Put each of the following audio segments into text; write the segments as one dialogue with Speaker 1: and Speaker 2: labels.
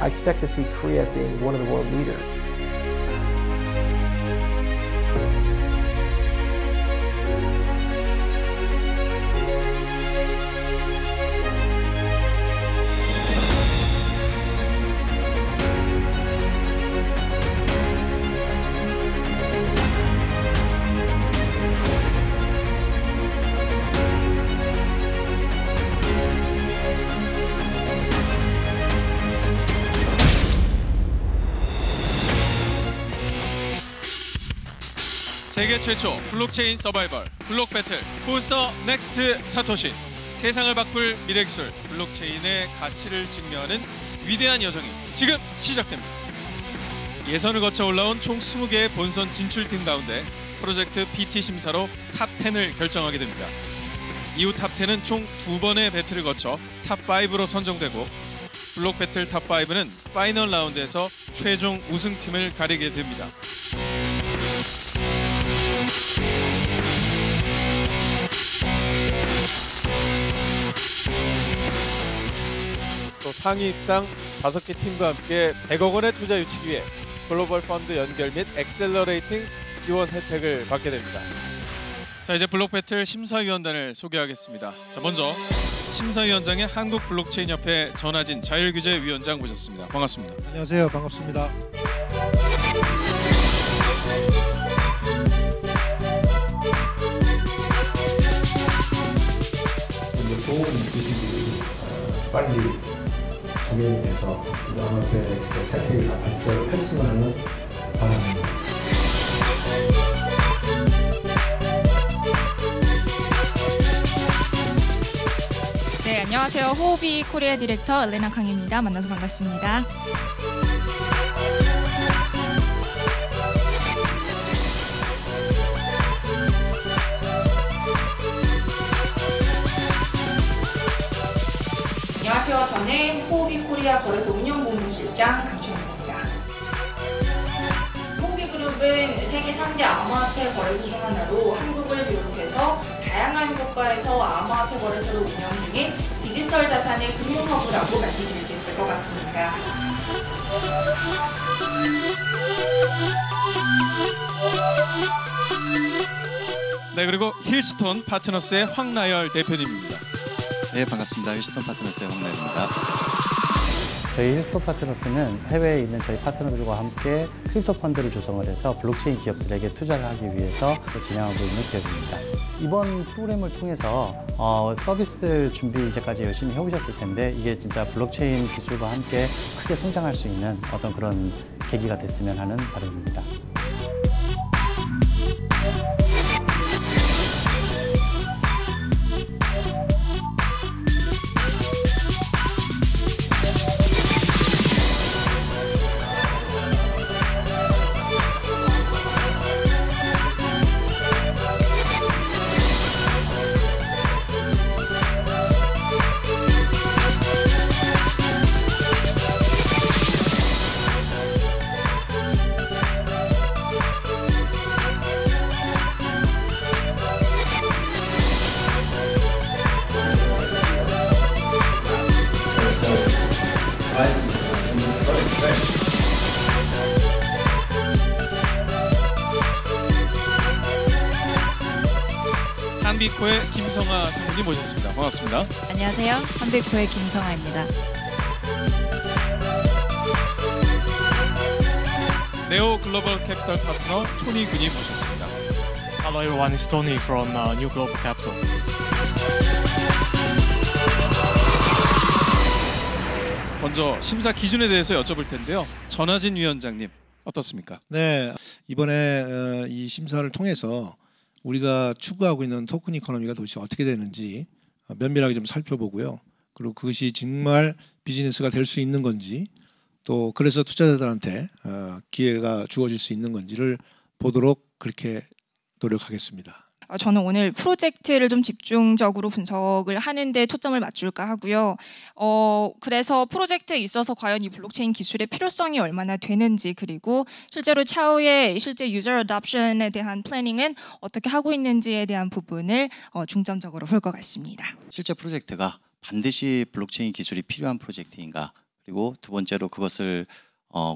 Speaker 1: I expect to see Korea being one of the world leaders.
Speaker 2: 세계 최초 블록체인 서바이벌 블록 배틀 Who's the Next 사토시. 세상을 바꿀 미래기술 블록체인의 가치를 증명하는 위대한 여정이 지금 시작됩니다. 예선을 거쳐 올라온 총 20개의 본선 진출팀 가운데 프로젝트 PT 심사로 탑 10을 결정하게 됩니다. 이후 탑 10은 총 2번의 배틀을 거쳐 탑 5로 선정되고 블록 배틀 탑 5는 파이널 라운드에서 최종 우승팀을 가리게 됩니다. 또 상위 입상 5개 팀과 함께 100억 원의 투자 유치기 위해 글로벌 펀드 연결 및 엑셀러레이팅 지원 혜택을 받게 됩니다. 자, 이제 블록 배틀 심사위원단을 소개하겠습니다. 자, 먼저 심사위원장의 한국 블록체인 협회 전하진 자율규제 위원장 모셨습니다. 반갑습니다.
Speaker 3: 안녕하세요. 반갑습니다.
Speaker 4: 좋은 기술이 빨리 적용이 돼서 암호화폐 세계가 발전했으면 하는 바람입니다.
Speaker 5: 네, 안녕하세요. 호흡이 코리아 디렉터 엘레나 강입니다. 만나서 반갑습니다. 안녕하세요. 저는 호흡이 코리아 거래소 운영본부실장 강춘입니다. 호흡이 그룹은 세계 3대 암호화폐 거래소 중 하나로 한국을 비롯해서 다양한 국가에서 암호화폐 거래소를 운영 중인 디지털 자산의 금융허브라고 말씀드릴 수 있을 것 같습니다.
Speaker 2: 네, 그리고 힐스톤 파트너스의 황나열 대표님입니다.
Speaker 6: 네, 반갑습니다. 힐스톤 파트너스의 황나열입니다.
Speaker 7: 저희 힐스톤 파트너스는 해외에 있는 저희 파트너들과 함께 크립토 펀드를 조성을 해서 블록체인 기업들에게 투자를 하기 위해서 진행하고 있는 기업입니다. 이번 프로그램을 통해서 서비스들 준비 이제까지 열심히 해오셨을 텐데 이게 진짜 블록체인 기술과 함께 크게 성장할 수 있는 어떤 그런 계기가 됐으면 하는 바람입니다.
Speaker 2: 한비코의 김성아 상무님 모셨습니다. 반갑습니다.
Speaker 5: 안녕하세요. 한비코의 김성아입니다.
Speaker 2: 네오 글로벌 캐피털 파트너 토니 군님 모셨습니다.
Speaker 8: Hello everyone, it's Tony from New Global Capital.
Speaker 2: 먼저 심사 기준에 대해서 여쭤볼 텐데요. 전하진 위원장님 어떻습니까?
Speaker 3: 네, 이번에 이 심사를 통해서 우리가 추구하고 있는 토큰 이코노미가 도대체 어떻게 되는지 면밀하게 좀 살펴보고요. 그리고 그것이 정말 비즈니스가 될 수 있는 건지 또 그래서 투자자들한테 기회가 주어질 수 있는 건지를 보도록 그렇게 노력하겠습니다.
Speaker 5: 저는 오늘 프로젝트를 좀 집중적으로 분석을 하는데 초점을 맞출까 하고요. 그래서 프로젝트에 있어서 과연 이 블록체인 기술의 필요성이 얼마나 되는지 그리고 실제로 차후에 실제 유저 어답션에 대한 플래닝은 어떻게 하고 있는지에 대한 부분을 중점적으로 볼 것 같습니다.
Speaker 6: 실제 프로젝트가 반드시 블록체인 기술이 필요한 프로젝트인가? 그리고 두 번째로 그것을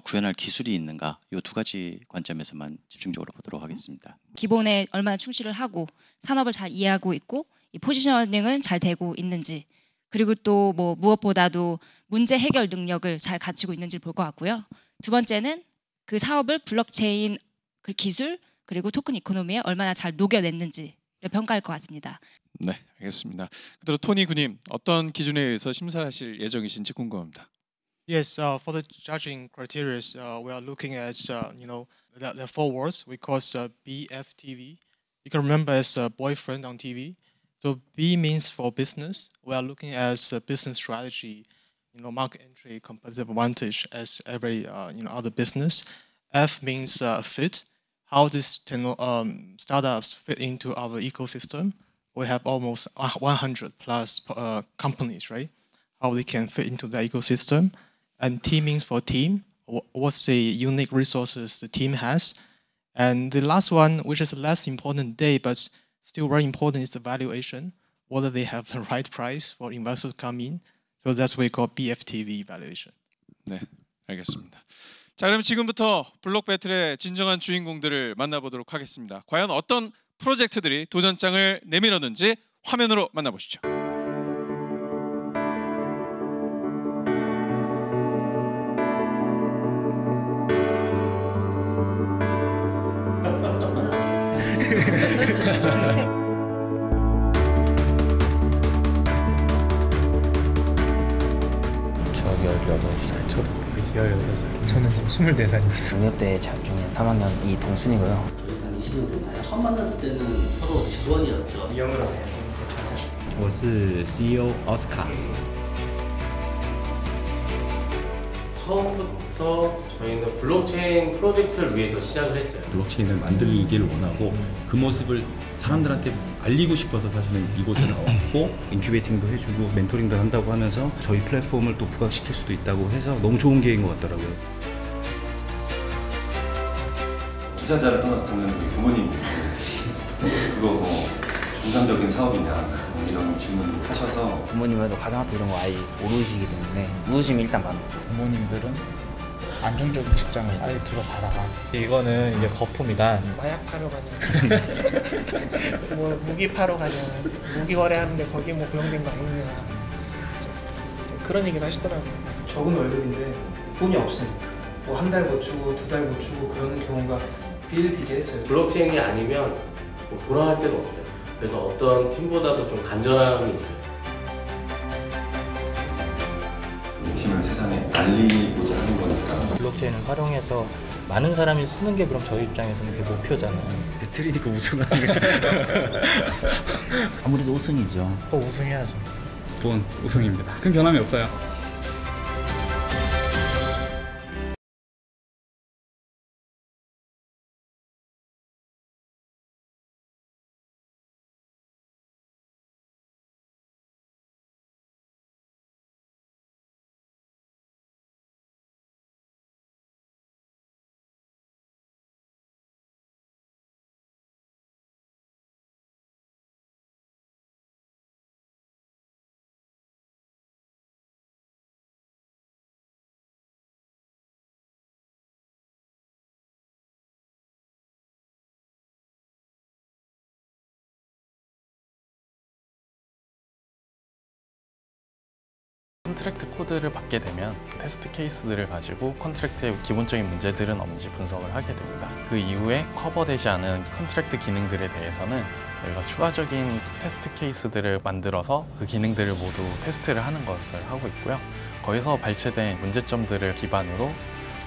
Speaker 6: 구현할 기술이 있는가, 이 두 가지 관점에서만 집중적으로 보도록 하겠습니다.
Speaker 9: 기본에 얼마나 충실을 하고 산업을 잘 이해하고 있고 이 포지셔닝은 잘 되고 있는지, 그리고 또 뭐 무엇보다도 문제 해결 능력을 잘 갖추고 있는지를 볼 것 같고요. 두 번째는 그 사업을 블록체인 그 기술 그리고 토큰 이코노미에 얼마나 잘 녹여냈는지를 평가할 것 같습니다.
Speaker 2: 네, 알겠습니다. 그대로 토니 군님 어떤 기준에 의해서 심사하실 예정이신지 궁금합니다.
Speaker 8: Yes, for the judging criteria, we are looking at there are four words we call BFTV. You can remember as boyfriend on TV. So B means for business. We are looking at business strategy, market entry, competitive advantage as every other business. F means fit. How this startups fit into our ecosystem. We have almost 100 plus companies, right? How they can fit into the ecosystem. And T means for team. What's the unique resources the team has? And the last one, which is less important today, but still very important, is the valuation. Whether they have the right price for investors to come in. So that's what we call BFTV valuation.
Speaker 2: 네, 알겠습니다. 자, 그럼 지금부터 블록 배틀의 진정한 주인공들을 만나보도록 하겠습니다. 과연 어떤 프로젝트들이 도전장을 내밀었는지 화면으로 만나보시죠.
Speaker 10: 저 18살, 저도 18살, 저는 지금 24살입니다.
Speaker 11: 용역대 재학 중인 3학년 이동순이고요.
Speaker 12: 저희 한 20년 됐나요? 처음 만났을 때는 서로 직원이었죠.
Speaker 10: 영어로 해요.
Speaker 13: 我是 CEO 오스카.
Speaker 12: 처음부터 저희는 블록체인 프로젝트를 위해서 시작을 했어요.
Speaker 13: 블록체인을 만들기를 원하고 그 모습을 사람들한테 알리고 싶어서 사실은 이곳에 나왔고 인큐베이팅도 해주고 멘토링도 한다고 하면서 저희 플랫폼을 또 부각시킬 수도 있다고 해서 너무 좋은 계획인 것 같더라고요.
Speaker 14: 투자자를 떠나서 당연히 부모님 그거 뭐 정상적인 사업이냐 이런 질문 하셔서
Speaker 11: 부모님은 가정학교 이런 거 아예 모르시기 때문에 의구심이 일단 많아요.
Speaker 10: 부모님들은 안정적인 직장을 아예 들어가다가 이거는 이제 거품이다.
Speaker 15: 마약 파러 가냐, 뭐 무기 파러 가냐, 무기 거래하는데 거기 뭐 고용된 거 아니냐, 그런 얘기를 하시더라고요.
Speaker 16: 적은 월급인데 돈이 없으니까 뭐 한 달 못 주고 두 달 못 주고 그러는 경우가 비일비재했어요.
Speaker 12: 블록체인이 아니면 뭐 돌아갈 데가 없어요. 그래서 어떤 팀보다도 좀 간절함이 있어요.
Speaker 14: 이 팀을 세상에 알리고자 하는 거니까.
Speaker 17: 블록체인을 활용해서 많은 사람이 쓰는 게 그럼 저희 입장에서는 그게 목표잖아요.
Speaker 13: 배틀이니까 우승하는 게
Speaker 7: 아무래도 우승이죠.
Speaker 10: 우승해야죠.
Speaker 13: 돈 우승입니다. 큰 변함이 없어요.
Speaker 18: 컨트랙트 코드를 받게 되면 테스트 케이스들을 가지고 컨트랙트의 기본적인 문제들은 없는지 분석을 하게 됩니다. 그 이후에 커버되지 않은 컨트랙트 기능들에 대해서는 저희가 추가적인 테스트 케이스들을 만들어서 그 기능들을 모두 테스트를 하는 것을 하고 있고요. 거기서 발췌된 문제점들을 기반으로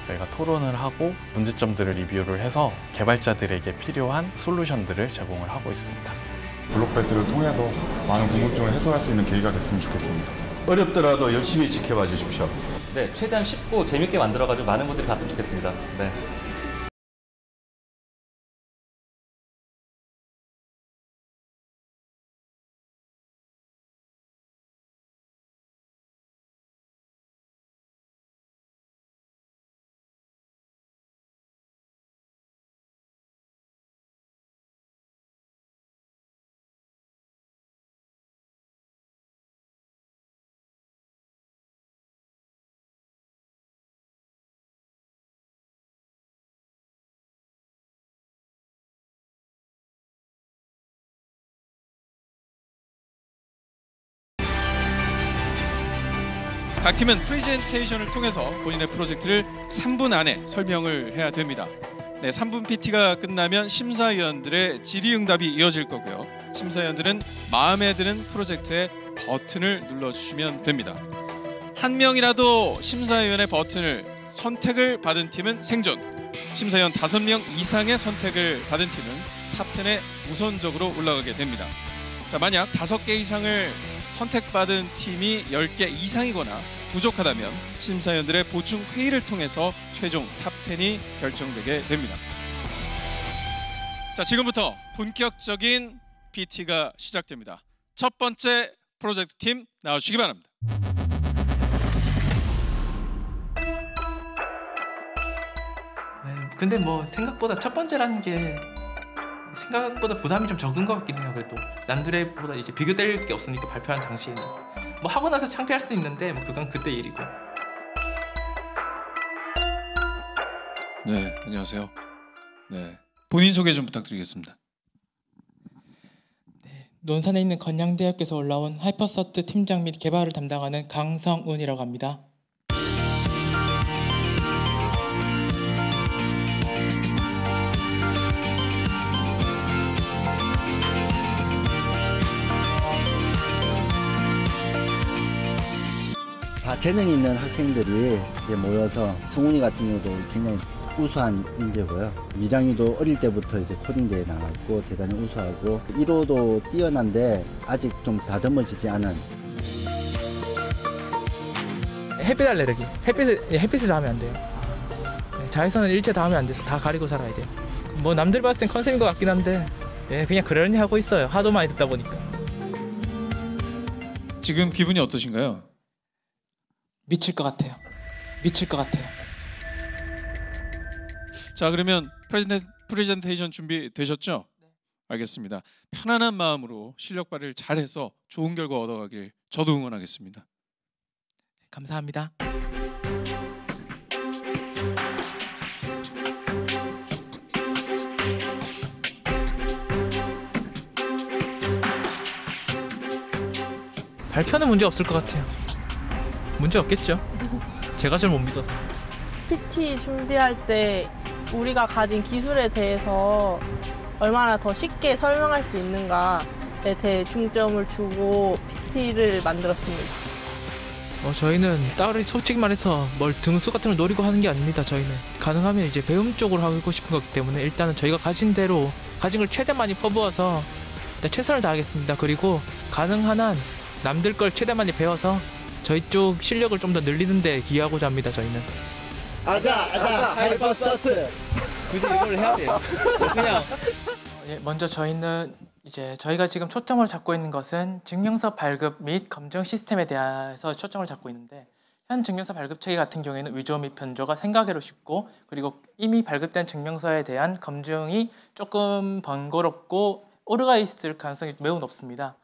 Speaker 18: 저희가 토론을 하고 문제점들을 리뷰를 해서 개발자들에게 필요한 솔루션들을 제공을 하고 있습니다.
Speaker 19: 블록 배틀을 통해서 많은 궁금증을 해소할 수 있는 계기가 됐으면 좋겠습니다.
Speaker 20: 어렵더라도 열심히 지켜봐 주십시오.
Speaker 21: 네, 최대한 쉽고 재밌게 만들어가지고 많은 분들이 봤으면 좋겠습니다. 네.
Speaker 2: 각 팀은 프레젠테이션을 통해서 본인의 프로젝트를 3분 안에 설명을 해야 됩니다. 네, 3분 PT가 끝나면 심사위원들의 질의응답이 이어질 거고요. 심사위원들은 마음에 드는 프로젝트의 버튼을 눌러주시면 됩니다. 한 명이라도 심사위원의 버튼을 선택을 받은 팀은 생존, 심사위원 5명 이상의 선택을 받은 팀은 탑10에 우선적으로 올라가게 됩니다. 자, 만약 5개 이상을 선택받은 팀이 10개 이상이거나 부족하다면 심사위원들의 보충 회의를 통해서 최종 탑10이 결정되게 됩니다. 자, 지금부터 본격적인 PT가 시작됩니다. 첫 번째 프로젝트 팀 나와주시기 바랍니다.
Speaker 16: 근데 뭐 생각보다 첫 번째라는 게 생각보다 부담이 좀 적은 것 같긴 해요. 그래도 남들보다 이제 비교될 게 없으니까 발표한 당시에는 뭐 하고 나서 창피할 수 있는데 뭐 그건 그때 일이고.
Speaker 2: 네, 안녕하세요. 네, 본인 소개 좀 부탁드리겠습니다.
Speaker 1: 논산에 있는 건양대학교에서 올라온 하이퍼서트 팀장 및 개발을 담당하는 강성운이라고 합니다.
Speaker 22: 다 재능 있는 학생들이 이제 모여서 성훈이 같은 경우도 굉장히 우수한 인재고요. 미량이도 어릴 때부터 이제 코딩대에 나갔고 대단히 우수하고 1호도 뛰어난데 아직 좀 다듬어지지 않은.
Speaker 15: 햇빛 알레르기. 햇빛을 닿으면 안 돼요. 자외선은 일체 닿으면 안 돼서 다 가리고 살아야 돼요. 뭐 남들 봤을 땐 컨셉인 것 같긴 한데 그냥 그러려니 하고 있어요. 하도 많이 듣다 보니까.
Speaker 2: 지금 기분이 어떠신가요?
Speaker 1: 미칠 것 같아요. 미칠 것 같아요.
Speaker 2: 자, 그러면 프레젠테이션 준비되셨죠? 네. 알겠습니다. 편안한 마음으로 실력 발휘를 잘해서 좋은 결과 얻어가길 저도 응원하겠습니다.
Speaker 1: 감사합니다.
Speaker 15: 발표는 문제 없을 것 같아요. 문제 없겠죠. 제가 잘 못 믿어서.
Speaker 23: PT 준비할 때 우리가 가진 기술에 대해서 얼마나 더 쉽게 설명할 수 있는가에 대해 중점을 두고 PT를 만들었습니다.
Speaker 15: 저희는 따로 솔직히 말해서 뭘 등수 같은 걸 노리고 하는 게 아닙니다. 저희는 가능하면 이제 배움 쪽으로 하고 싶은 거기 때문에 일단은 저희가 가진 대로 가진 걸 최대 많이 퍼부어서 일단 최선을 다하겠습니다. 그리고 가능한 한 남들 걸 최대 많이 배워서 저희 쪽 실력을 좀 더 늘리는 데 기여하고자 합니다. 저희는.
Speaker 22: 아자 하이퍼서트.
Speaker 15: 굳이 이걸 해야 돼요. 그냥 먼저 저희는 이제 저희가 지금 초점을 잡고 있는 것은 증명서 발급 및 검증 시스템에 대해서 초점을 잡고 있는데 현 증명서 발급 체계 같은 경우에는 위조 및 변조가 생각외로 쉽고 그리고 이미 발급된 증명서에 대한 검증이 조금 번거롭고 오류가 있을 가능성이 매우 높습니다.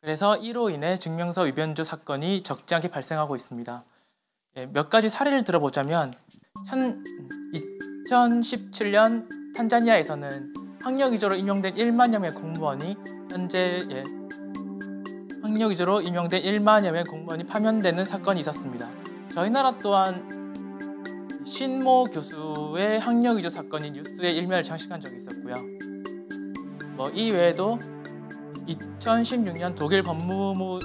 Speaker 15: 그래서 이로 인해 증명서 위변조 사건이 적지 않게 발생하고 있습니다. 몇 가지 사례를 들어보자면 2017년 탄자니아에서는 학력 위조로 임용된 1만여 명의 공무원이 현재 학력 위조로 임용된 1만여 명의 공무원이 파면되는 사건이 있었습니다. 저희 나라 또한 신모 교수의 학력 위조 사건이 뉴스에 일면을 장식한 적이 있었고요. 이 외에도 2016년 독일 법무부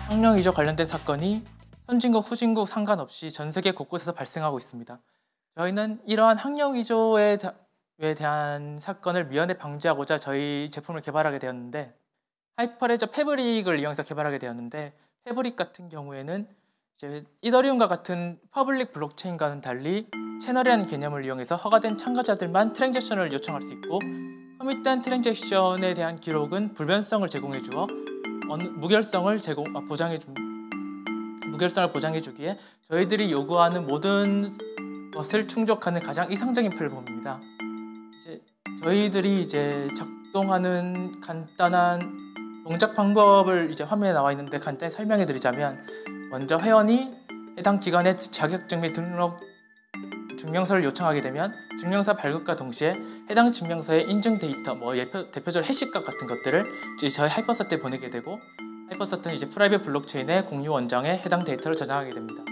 Speaker 15: 학력 위조 관련된 사건이 선진국 후진국 상관없이 전 세계 곳곳에서 발생하고 있습니다. 저희는 이러한 학력 위조에 대한 사건을 미연에 방지하고자 저희 제품을 개발하게 되었는데 하이퍼레저 패브릭을 이용해서 개발하게 되었는데 패브릭 같은 경우에는 이제 이더리움과 같은 퍼블릭 블록체인과는 달리 채널이라는 개념을 이용해서 허가된 참가자들만 트랜잭션을 요청할 수 있고 커밋된 트랜잭션에 대한 기록은 불변성을 제공해 주어 무결성을 보장해 주기에 저희들이 요구하는 모든 것을 충족하는 가장 이상적인 플랫폼입니다. 저희들이 작동하는 간단한 동작 방법을 화면에 나와 있는데 간단히 설명해 드리자면 먼저 회원이 해당 기관의 자격증 및 증명서를 요청하게 되면 증명서 발급과 동시에 해당 증명서의 인증 데이터, 대표적으로 해시값 같은 것들을 이제 저희 하이퍼서트에 보내게 되고, 하이퍼서트는 이제 프라이빗 블록체인의 공유 원장에 해당 데이터를 저장하게 됩니다.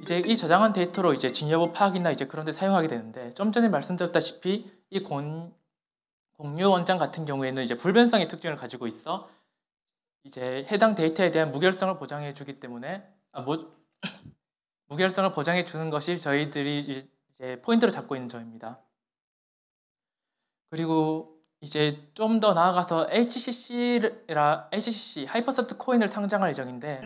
Speaker 15: 이제 이 저장한 데이터로 이제 진여부 파악이나 이제 그런 데 사용하게 되는데, 좀 전에 말씀드렸다시피 이 공유 원장 같은 경우에는 이제 불변성의 특징을 가지고 있어 이제 해당 데이터에 대한 무결성을 보장해 주기 때문에 무결성을 보장해 주는 것이 저희들이 이제 포인트로 잡고 있는 점입니다. 그리고 이제 좀 더 나아가서 HCC 하이퍼서트 코인을 상장할 예정인데,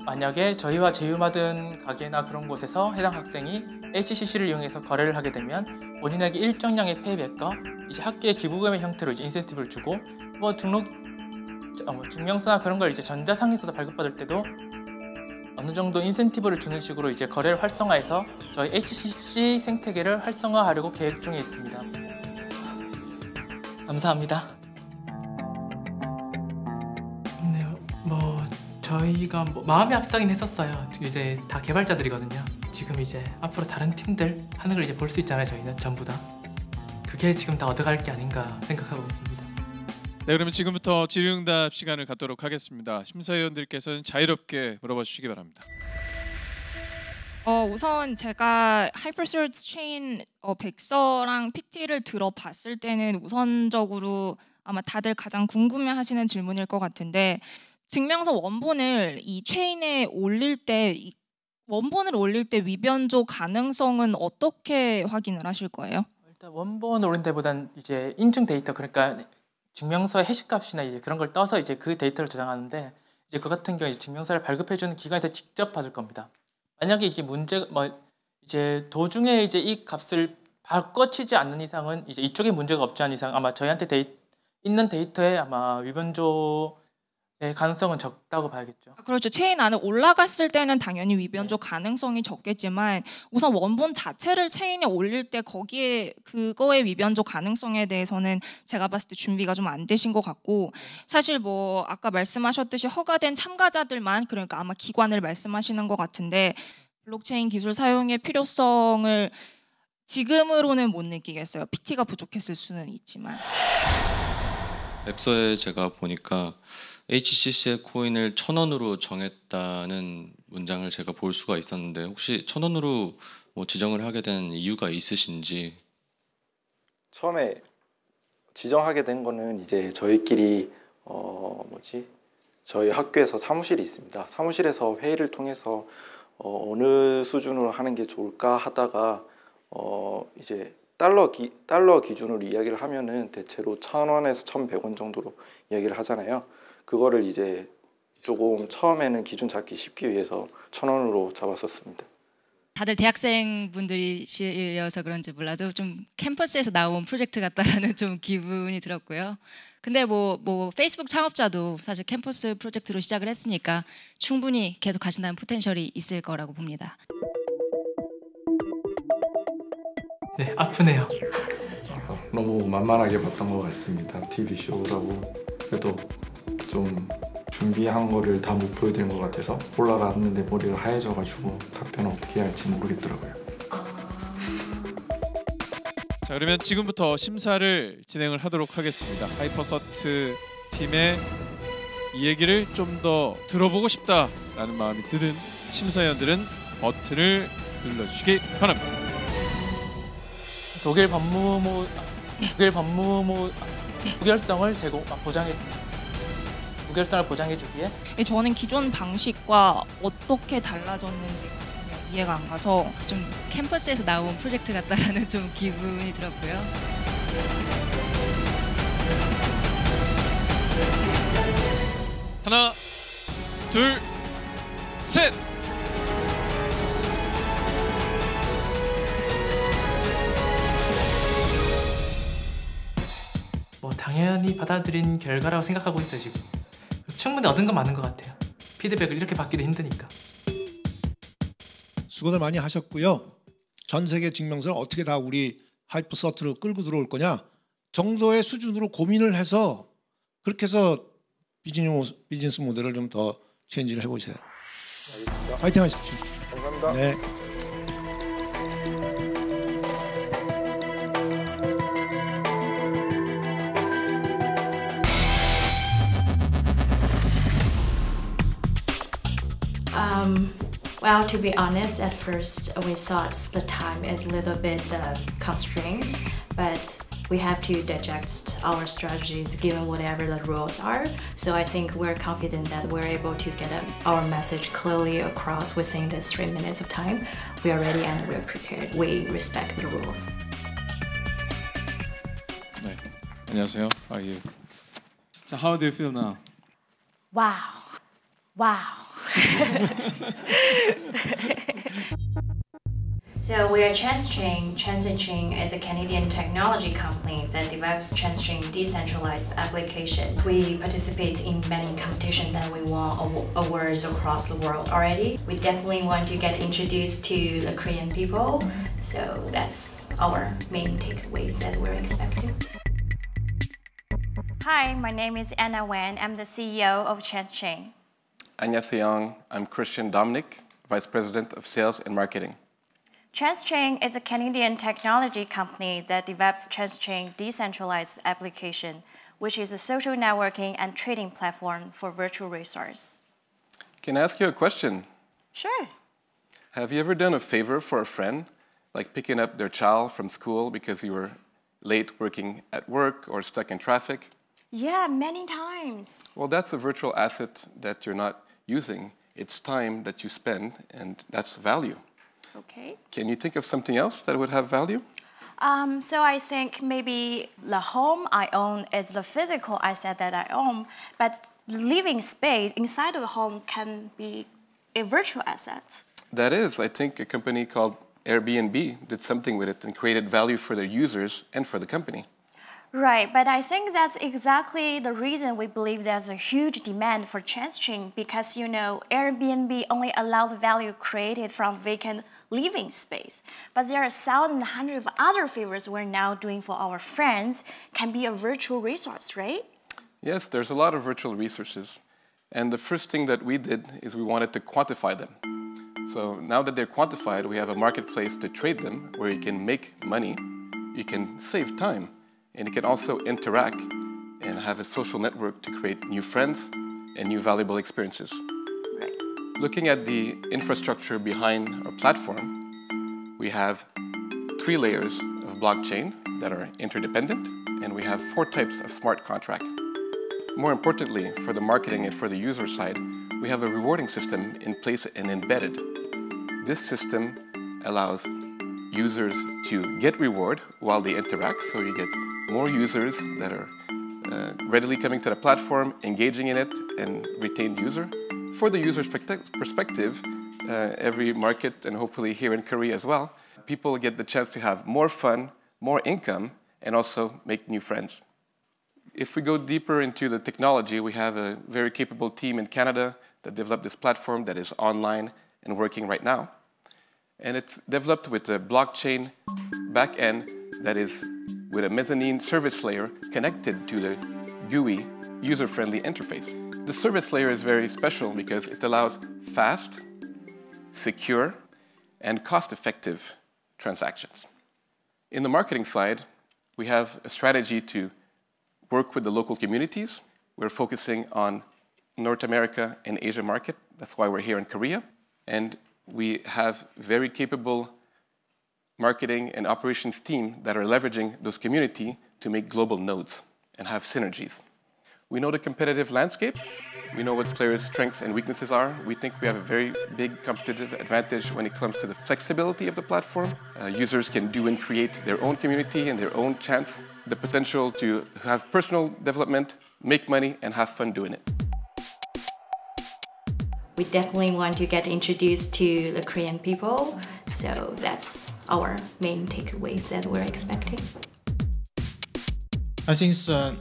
Speaker 15: 만약에 저희와 제휴받은 가게나 그런 곳에서 해당 학생이 HCC를 이용해서 거래를 하게 되면 본인에게 일정량의 페이백과 이제 학교의 기부금의 형태로 이제 인센티브를 주고, 증명서나 그런 걸 이제 전자상에서 발급받을 때도 어느 정도 인센티브를 주는 식으로 이제 거래를 활성화해서 저희 HCC 생태계를 활성화하려고 계획 중에 있습니다. 감사합니다.
Speaker 16: 네, 저희가 마음이 앞서긴 했었어요. 이제 다 개발자들이거든요. 지금 이제 앞으로 다른 팀들 하는 걸 이제 볼 수 있잖아요. 저희는 전부 다. 그게 지금 다 얻어갈 게 아닌가 생각하고 있습니다.
Speaker 2: 네, 그러면 지금부터 질의응답 시간을 갖도록 하겠습니다. 심사위원들께서는 자유롭게 물어봐 주시기 바랍니다.
Speaker 3: 우선 제가 하이퍼서트 체인 백서랑 PT를 들어봤을 때는 우선적으로 아마 다들 가장 궁금해하시는 질문일 것 같은데, 증명서 원본을 이 체인에 올릴 때 위변조 가능성은 어떻게 확인을 하실 거예요?
Speaker 15: 일단 원본 올린 데보단 이제 인증 데이터, 그러니까 증명서의 해시값이나 이제 그런 걸 떠서 이제 그 데이터를 저장하는데, 이제 그 같은 경우 증명서를 발급해주는 기관에서 직접 받을 겁니다. 만약에 이게 이제 도중에 이제 이 값을 바꿔치지 않는 이상은 이제 이쪽에 문제가 없지 않은 이상 아마 저희한테 있는 데이터에 아마 위변조의 가능성은 적다고 봐야겠죠.
Speaker 3: 그렇죠. 체인 안에 올라갔을 때는 당연히 위변조 가능성이 적겠지만, 우선 원본 자체를 체인에 올릴 때 그거의 위변조 가능성에 대해서는 제가 봤을 때 준비가 좀 안 되신 것 같고, 사실 아까 말씀하셨듯이 허가된 참가자들만, 그러니까 아마 기관을 말씀하시는 것 같은데, 블록체인 기술 사용의 필요성을 지금으로는 못 느끼겠어요. PT가 부족했을 수는 있지만.
Speaker 4: 백서에 제가 보니까 HCC의 코인을 1,000원으로 정했다는 문장을 제가 볼 수가 있었는데, 혹시 1,000원으로 지정을 하게 된 이유가 있으신지?
Speaker 5: 처음에 지정하게 된 거는 이제 저희끼리 저희 학교에서 사무실이 있습니다. 사무실에서 회의를 통해서 어느 수준으로 하는 게 좋을까 하다가 이제 달러 기준으로 이야기를 하면은 대체로 1,000원에서 1,100원 정도로 이야기를 하잖아요. 그거를 이제 조금 처음에는 기준 잡기 쉽기 위해서 1,000원으로 잡았었습니다.
Speaker 9: 다들 대학생분들이셔서 그런지 몰라도 좀 캠퍼스에서 나온 프로젝트 같다라는 좀 기분이 들었고요. 근데 페이스북 창업자도 사실 캠퍼스 프로젝트로 시작을 했으니까 충분히 계속 가신다는 포텐셜이 있을 거라고 봅니다.
Speaker 16: 네, 아프네요.
Speaker 24: 너무 만만하게 봤던 것 같습니다. TV 쇼라고. 그래도 좀 준비한 거를 다 못 보여드린 것 같아서 올라갔는데 머리가 하얘져가지고 답변을 어떻게 해야 할지 모르겠더라고요.
Speaker 2: 자, 그러면 지금부터 심사를 진행을 하도록 하겠습니다. 하이퍼서트 팀의 이 얘기를 좀 더 들어보고 싶다라는 마음이 드는 심사위원들은 버튼을 눌러주시기 바랍니다.
Speaker 15: 독일 법무부 무결성을 보장해주기에
Speaker 3: 저는 기존 방식과 어떻게 달라졌는지 이해가 안 가서
Speaker 9: 좀 캠퍼스에서 나온 프로젝트 같다라는 좀 기분이 들었고요.
Speaker 2: 하나, 둘, 셋.
Speaker 16: 당연히 받아들인 결과라고 생각하고 있어요. 지금 충분히 얻은 건 많은 것 같아요. 피드백을 이렇게 받기도 힘드니까.
Speaker 25: 수고들 많이 하셨고요. 전 세계 증명서를 어떻게 다 우리 하이퍼서트로 끌고 들어올 거냐 정도의 수준으로 고민을 해서 그렇게 해서 비즈니스 모델을 좀 더 체인지를 해보세요.
Speaker 5: 알겠습니다.
Speaker 25: 파이팅 하십시오.
Speaker 5: 감사합니다.
Speaker 25: 네.
Speaker 6: Well, to be honest, at first we thought the time is a little bit constrained, but we have to digest our strategies given whatever the rules are. So I think we're confident that we're able to get our message clearly across within the 3 minutes of time. We are ready and we're prepared. We respect the rules.
Speaker 2: 네, 안녕하세요. 예. So how do you feel now?
Speaker 6: Wow. Wow. So we are ChansChain. ChansChain is a Canadian technology company that develops ChansChain decentralized application. We participate in many competitions and we won awards across the world already. We definitely want to get introduced to the Korean people. So that's our main takeaways that we're expecting. Hi, my name is Anna Wen. I'm the CEO of ChansChain.
Speaker 8: 안녕하세요. I'm Christian Dominic, Vice President of Sales and Marketing.
Speaker 6: ChansChain is a Canadian technology company that develops ChansChain decentralized application, which is a social networking and trading platform for virtual resource.
Speaker 8: Can I ask you a question?
Speaker 6: Sure.
Speaker 8: Have you ever done a favor for a friend, like picking up their child from school because you were late working at work or stuck in traffic?
Speaker 6: Yeah, many times.
Speaker 8: Well, that's a virtual asset that you're not using. It's time that you spend, and that's value.
Speaker 6: Okay.
Speaker 8: Can you think of something else that would have value?
Speaker 6: So I think maybe the home I own is the physical asset that I own, but living space inside of the home can be a virtual asset.
Speaker 8: That is, I think a company called Airbnb did something with it and created value for their users and for the company.
Speaker 6: Right, but I think that's exactly the reason we believe there's a huge demand for ChansChain because, you know, Airbnb only allows value created from vacant living space. But there are thousands and hundreds of other favors we're now doing for our friends can be a virtual resource, right?
Speaker 8: Yes, there's a lot of virtual resources. And the first thing that we did is we wanted to quantify them. So now that they're quantified, we have a marketplace to trade them where you can make money, you can save time, and you can also interact and have a social network to create new friends and new valuable experiences.
Speaker 6: Right.
Speaker 8: Looking at the infrastructure behind our platform, we have 3 layers of blockchain that are interdependent, and we have 4 types of smart contract. More importantly, for the marketing and for the user side, we have a rewarding system in place and embedded. This system allows users to get reward while they interact, so you get more users that are readily coming to the platform, engaging in it, and retained user. For the user's perspective, every market, and hopefully here in Korea as well, people get the chance to have more fun, more income, and also make new friends. If we go deeper into the technology, we have a very capable team in Canada that developed this platform that is online and working right now. And it's developed with a blockchain backend that is with a mezzanine service layer connected to the GUI user-friendly interface. The service layer is very special because it allows fast, secure, and cost-effective transactions. In the marketing side, we have a strategy to work with the local communities. We're focusing on North America and Asia market. That's why we're here in Korea. And we have very capable marketing and operations team that are leveraging those community to make global nodes and have synergies. We know the competitive landscape. We know what players' strengths and weaknesses are. We think we have a very big competitive advantage when it comes to the flexibility of the platform. Users can do and create their own community and their own chance. The potential to have personal development, make money, and have fun doing it.
Speaker 6: We definitely want to get introduced to the Korean people, so that's our main takeaways that we're expecting.
Speaker 11: I think it's a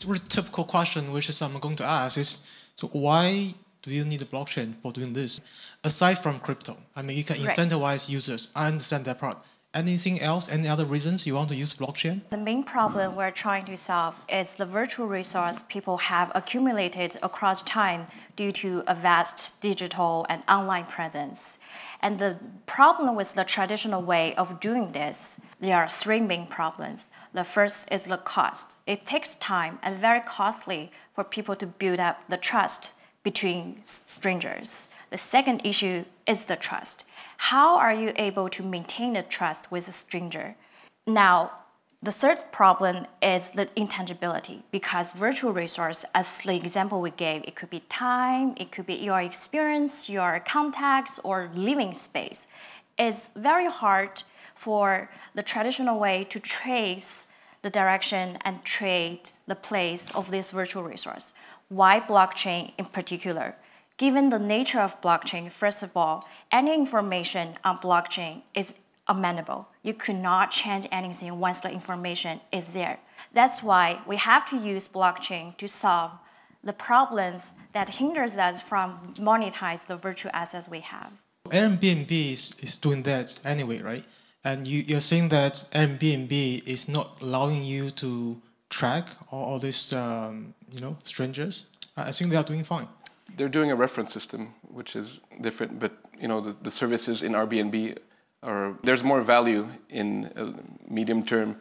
Speaker 11: really typical question, which is I'm going to ask is, so why do you need a blockchain for doing this? Aside from crypto, I mean, you can incentivize users. I understand that part. Anything else, any other reasons you want to use blockchain?
Speaker 6: The main problem we're trying to solve is the virtual resource people have accumulated across time due to a vast digital and online presence. And the problem with the traditional way of doing this, there are 3 main problems. The first is the cost. It takes time and very costly for people to build up the trust between strangers. The The second issue is the trust. How are you able to maintain the trust with a stranger? Now, the third problem is the intangibility, because virtual resource, as the example we gave, it could be time, it could be your experience, your contacts, or living space. It's very hard for the traditional way to trace the direction and trade the place of this virtual resource. Why blockchain in particular? Given the nature of blockchain, first of all, any information on blockchain is amenable. You could not change anything once the information is there. That's why we have to use blockchain to solve the problems that hinders us from monetize the virtual assets we have.
Speaker 11: Airbnb is doing that anyway, right? And you're saying that Airbnb is not allowing you to track all these strangers? I think they are doing fine.
Speaker 8: They're doing a reference system, which is different, but the services in Airbnb there's more value in a medium-term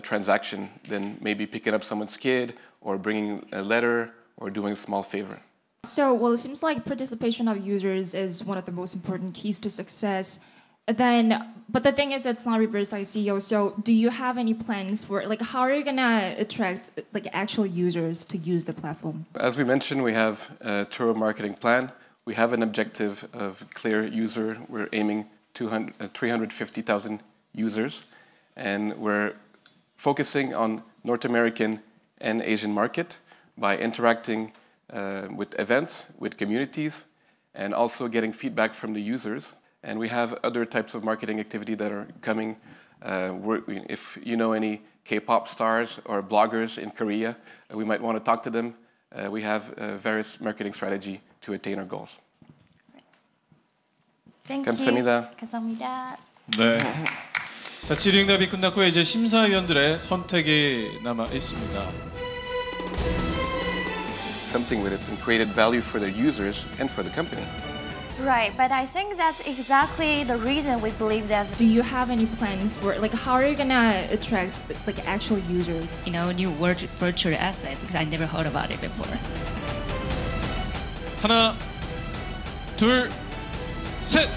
Speaker 8: transaction than maybe picking up someone's kid or bringing a letter or doing a small favor.
Speaker 3: So, well, it seems like participation of users is one of the most important keys to success. But the thing is, it's not reverse ICO. So, do you have any plans for, how are you gonna attract actual users to use the platform?
Speaker 8: As we mentioned, we have a thorough marketing plan. We have an objective of clear user. We're aiming 350,000 users, and we're focusing on North American and Asian market by interacting with events, with communities, and also getting feedback from the users. And we have other types of marketing activity that are coming. If you know any K-pop stars or bloggers in Korea, we might want to talk to them. We have various marketing strategy to attain our goals.
Speaker 6: Thank
Speaker 8: 감사합니다.
Speaker 6: you. 감사합니다.
Speaker 2: 네. 자, 질의응답이 끝났고 이제 심사위원들의 선택이 남아 있습니다.
Speaker 8: Something with it and created value for their users and for the company.
Speaker 6: Right, but I think that's exactly the reason we believe that.
Speaker 3: Do you have any plans for, how are you gonna attract, actual users?
Speaker 9: New word virtual asset, because I never heard about it before.
Speaker 2: 하나, 둘, 셋!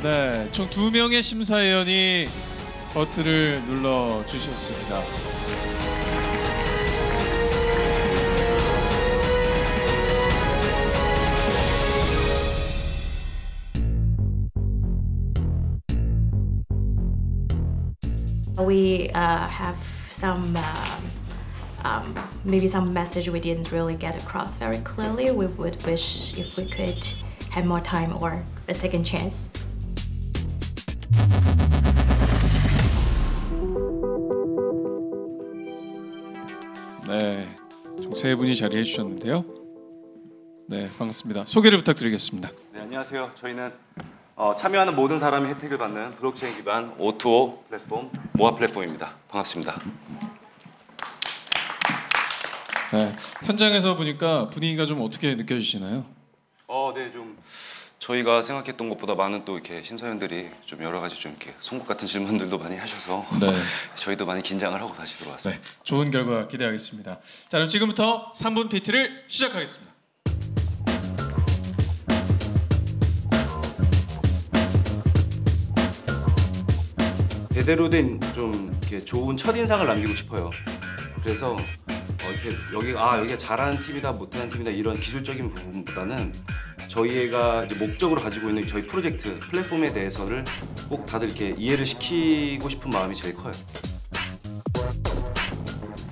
Speaker 2: 네, 총 2명의 심사위원이 버튼을 눌러주셨습니다.
Speaker 6: We have some maybe some message we didn't really get across very clearly. We would wish if we could have more time or a second chance.
Speaker 2: 네, 총 3분이 자리해 주셨는데요. 네, 반갑습니다. 소개를 부탁드리겠습니다.
Speaker 7: 네, 안녕하세요. 저희는 참여하는 모든 사람이 혜택을 받는 블록체인 기반 O2O 플랫폼 모아 플랫폼입니다. 반갑습니다.
Speaker 2: 네, 현장에서 보니까 분위기가 좀 어떻게 느껴지시나요?
Speaker 7: 네, 좀 저희가 생각했던 것보다 많은 또 이렇게 심사위원들이 좀 여러 가지 좀 이렇게 송곳 같은 질문들도 많이 하셔서
Speaker 2: 네.
Speaker 7: 저희도 많이 긴장을 하고 다시 들어왔습니다.
Speaker 2: 네, 좋은 결과 기대하겠습니다. 자, 그럼 지금부터 3분 PT를 시작하겠습니다.
Speaker 7: 제대로 된 좀 이렇게 좋은 첫 인상을 남기고 싶어요. 그래서 여기가 잘하는 팀이다, 못하는 팀이다 이런 기술적인 부분보다는 저희가 이제 목적으로 가지고 있는 저희 프로젝트 플랫폼에 대해서를 꼭 다들 이렇게 이해를 시키고 싶은 마음이 제일 커요.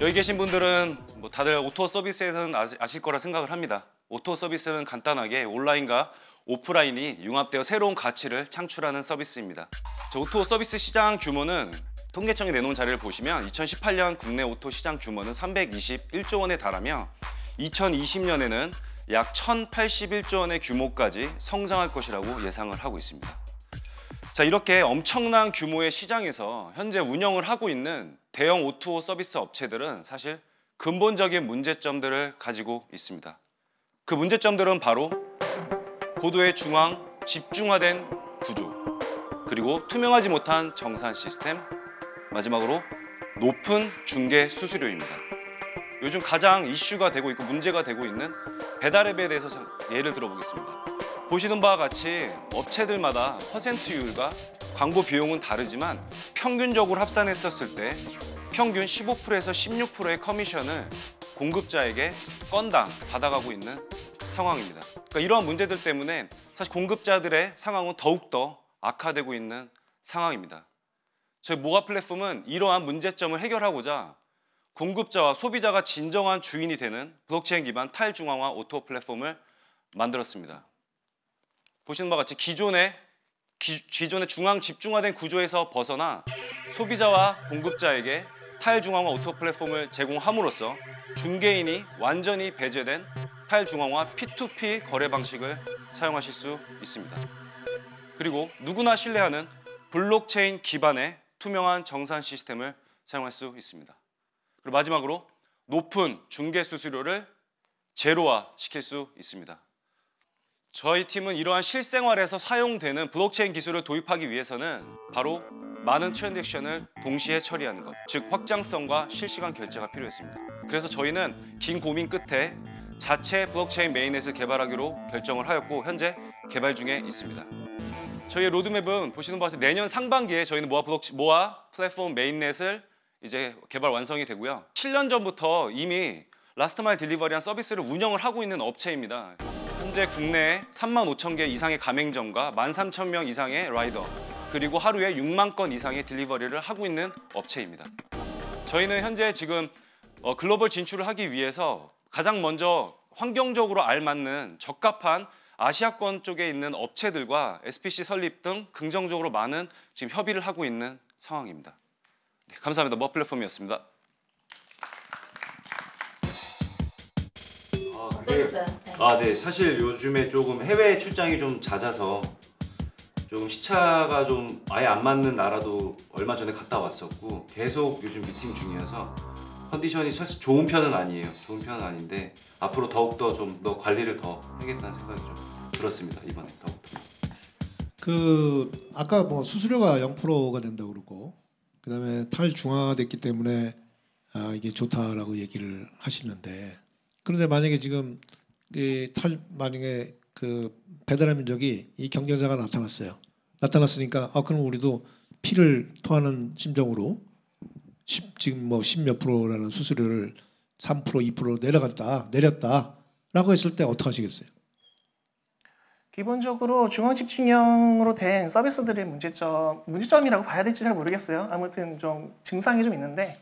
Speaker 7: 여기 계신 분들은 다들 오토 서비스에서는 아실 거라 생각을 합니다. 오토 서비스는 간단하게 온라인과 오프라인이 융합되어 새로운 가치를 창출하는 서비스입니다. 오토 서비스 시장 규모는 통계청이 내놓은 자료를 보시면 2018년 국내 오토 시장 규모는 321조 원에 달하며 2020년에는 약 1081조 원의 규모까지 성장할 것이라고 예상을 하고 있습니다. 자, 이렇게 엄청난 규모의 시장에서 현재 운영을 하고 있는 대형 O2O 서비스 업체들은 사실 근본적인 문제점들을 가지고 있습니다. 그 문제점들은 바로 고도의 중앙 집중화된 구조, 그리고 투명하지 못한 정산 시스템, 마지막으로 높은 중개 수수료입니다. 요즘 가장 이슈가 되고 있고 문제가 되고 있는 배달앱에 대해서 예를 들어보겠습니다. 보시는 바와 같이 업체들마다 퍼센트율과 광고 비용은 다르지만 평균적으로 합산했었을 때 평균 15%에서 16%의 커미션을 공급자에게 건당 받아가고 있는 상황입니다. 그러니까 이러한 문제들 때문에 사실 공급자들의 상황은 더욱더 악화되고 있는 상황입니다. 저희 모아 플랫폼은 이러한 문제점을 해결하고자 공급자와 소비자가 진정한 주인이 되는 블록체인 기반 탈중앙화 오토 플랫폼을 만들었습니다. 보시는 바와 같이 기존의 중앙 집중화된 구조에서 벗어나 소비자와 공급자에게 탈중앙화 오토 플랫폼을 제공함으로써 중개인이 완전히 배제된 탈중앙화 P2P 거래 방식을 사용하실 수 있습니다. 그리고 누구나 신뢰하는 블록체인 기반의 투명한 정산 시스템을 사용할 수 있습니다. 그리고 마지막으로 높은 중개 수수료를 제로화 시킬 수 있습니다. 저희 팀은 이러한 실생활에서 사용되는 블록체인 기술을 도입하기 위해서는 바로 많은 트랜잭션을 동시에 처리하는 것, 즉 확장성과 실시간 결제가 필요했습니다. 그래서 저희는 긴 고민 끝에 자체 블록체인 메인넷을 개발하기로 결정을 하였고 현재 개발 중에 있습니다. 저희의 로드맵은 보시는 바와 같이 내년 상반기에 저희는 모아 플랫폼 메인넷을 이제 개발 완성이 되고요. 7년 전부터 이미 라스트 마일 딜리버리한 서비스를 운영을 하고 있는 업체입니다. 현재 국내에 35,000개 이상의 가맹점과 13,000명 이상의 라이더, 그리고 하루에 6만 건 이상의 딜리버리를 하고 있는 업체입니다. 저희는 현재 지금 글로벌 진출을 하기 위해서 가장 먼저 환경적으로 알맞는 적합한 아시아권 쪽에 있는 업체들과 SPC 설립 등 긍정적으로 많은 지금 협의를 하고 있는 상황입니다. 네, 감사합니다. 모아 플랫폼이었습니다.
Speaker 10: 네. 사실 요즘에 조금 해외 출장이 좀 잦아서 조금 시차가 좀 아예 안 맞는 나라도 얼마 전에 갔다 왔었고 계속 요즘 미팅 중이어서 컨디션이 사실 좋은 편은 아니에요. 좋은 편은 아닌데 앞으로 더욱더 좀 더 관리를 더 해야겠다는 생각이 좀 들었습니다. 이번에 더욱더.
Speaker 25: 아까 뭐 수수료가 0%가 된다고 그러고 그다음에 탈중앙화됐기 때문에 이게 좋다라고 얘기를 하시는데 그런데 만약에 지금 만약에 그 배달의 민족이 이 경쟁자가 나타났어요. 나타났으니까 그럼 우리도 피를 토하는 심정으로 지금 뭐 10몇 프로라는 수수료를 3% 2% 내렸다라고 했을 때 어떻게 하시겠어요?
Speaker 12: 기본적으로 중앙 집중형으로 된 서비스들의 문제점이라고 봐야 될지 잘 모르겠어요. 아무튼 좀 증상이 좀 있는데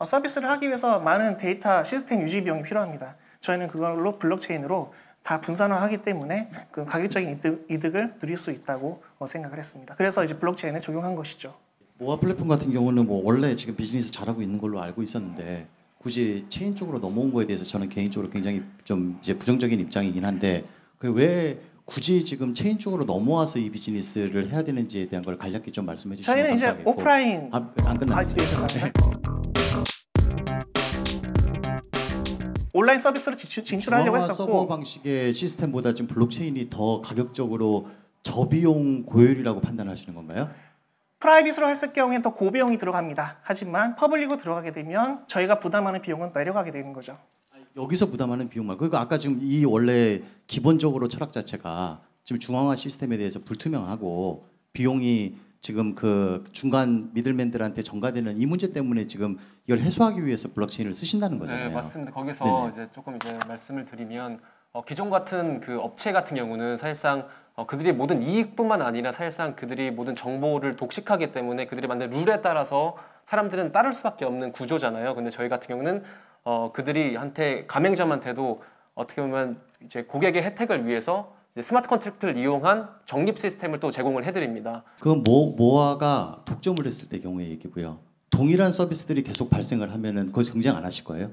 Speaker 12: 서비스를 하기 위해서 많은 데이터 시스템 유지 비용이 필요합니다. 저희는 그걸로 블록체인으로 다 분산화하기 때문에 그 가격적인 이득을 누릴 수 있다고 생각을 했습니다. 그래서 이제 블록체인을 적용한 것이죠.
Speaker 13: 모아 플랫폼 같은 경우는 뭐 원래 지금 비즈니스 잘하고 있는 걸로 알고 있었는데 굳이 체인 쪽으로 넘어온 거에 대해서 저는 개인적으로 굉장히 좀 이제 부정적인 입장이긴 한데 왜 굳이 지금 체인 쪽으로 넘어와서 이 비즈니스를 해야 되는지에 대한 걸 간략히 좀 말씀해 주시면
Speaker 12: 저희는
Speaker 13: 감사하겠고.
Speaker 12: 이제 오프라인
Speaker 13: 안 끝났어요.
Speaker 12: 온라인 서비스로 진출하려고 했었고
Speaker 13: 서버 방식의 시스템보다 지금 블록체인이 더 가격적으로 저비용 고효율이라고 판단하시는 건가요?
Speaker 12: 프라이빗으로 했을 경우에는 더 고비용이 들어갑니다. 하지만 퍼블릭으로 들어가게 되면 저희가 부담하는 비용은 내려가게 되는 거죠.
Speaker 13: 여기서 부담하는 비용 말고 그러니까 아까 지금 이 원래 기본적으로 철학 자체가 지금 중앙화 시스템에 대해서 불투명하고 비용이 지금 그 중간 미들맨들한테 전가되는 이 문제 때문에 지금 이걸 해소하기 위해서 블록체인을 쓰신다는 거잖아요.
Speaker 14: 네, 맞습니다. 거기서
Speaker 13: 네네.
Speaker 14: 이제 조금 말씀을 드리면 기존 같은 그 업체 같은 경우는 사실상 그들이 모든 이익뿐만 아니라 사실상 그들이 모든 정보를 독식하기 때문에 그들이 만든 룰에 따라서 사람들은 따를 수밖에 없는 구조잖아요. 근데 저희 같은 경우는 그들이 가맹점한테도 어떻게 보면 이제 고객의 혜택을 위해서 이제 스마트 컨트랙트를 이용한 적립 시스템을 또 제공을 해드립니다.
Speaker 13: 그건 모아가 독점을 했을 때 경우의 얘기고요. 동일한 서비스들이 계속 발생을 하면은 거기서 경쟁 안 하실 거예요?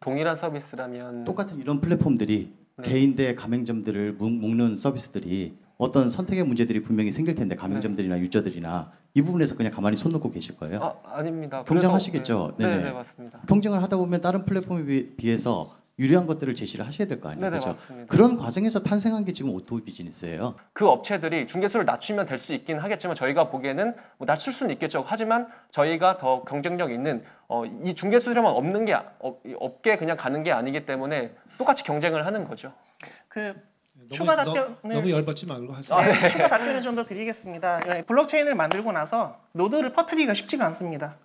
Speaker 14: 동일한 서비스라면
Speaker 13: 똑같은 이런 플랫폼들이 개인 대 가맹점들을 묶는 서비스들이 어떤 선택의 문제들이 분명히 생길 텐데 가맹점들이나 유저들이나 이 부분에서 그냥 가만히 손 놓고 계실 거예요?
Speaker 14: 아닙니다.
Speaker 13: 경쟁하시겠죠.
Speaker 14: 네, 맞습니다.
Speaker 13: 경쟁을 하다 보면 다른 플랫폼에 비해서 유리한 것들을 제시를 하셔야 될 거 아니에요.
Speaker 14: 네네,
Speaker 13: 그렇죠?
Speaker 14: 맞습니다.
Speaker 13: 그런 과정에서 탄생한 게 지금 오토 비즈니스예요.
Speaker 14: 그 업체들이 중개수를 낮추면 될 수 있긴 하겠지만 저희가 보기에는 뭐 낮출 수는 있겠죠. 하지만 저희가 더 경쟁력 있는 이 중개수들만 없는 게 없게 그냥 가는 게 아니기 때문에 똑같이 경쟁을 하는 거죠.
Speaker 12: 추가 답변을
Speaker 25: 너무 열받지 말고 하세요.
Speaker 12: 네, 추가 답변을 좀 더 드리겠습니다. 블록체인을 만들고 나서 노드를 퍼뜨리기가 쉽지가 않습니다.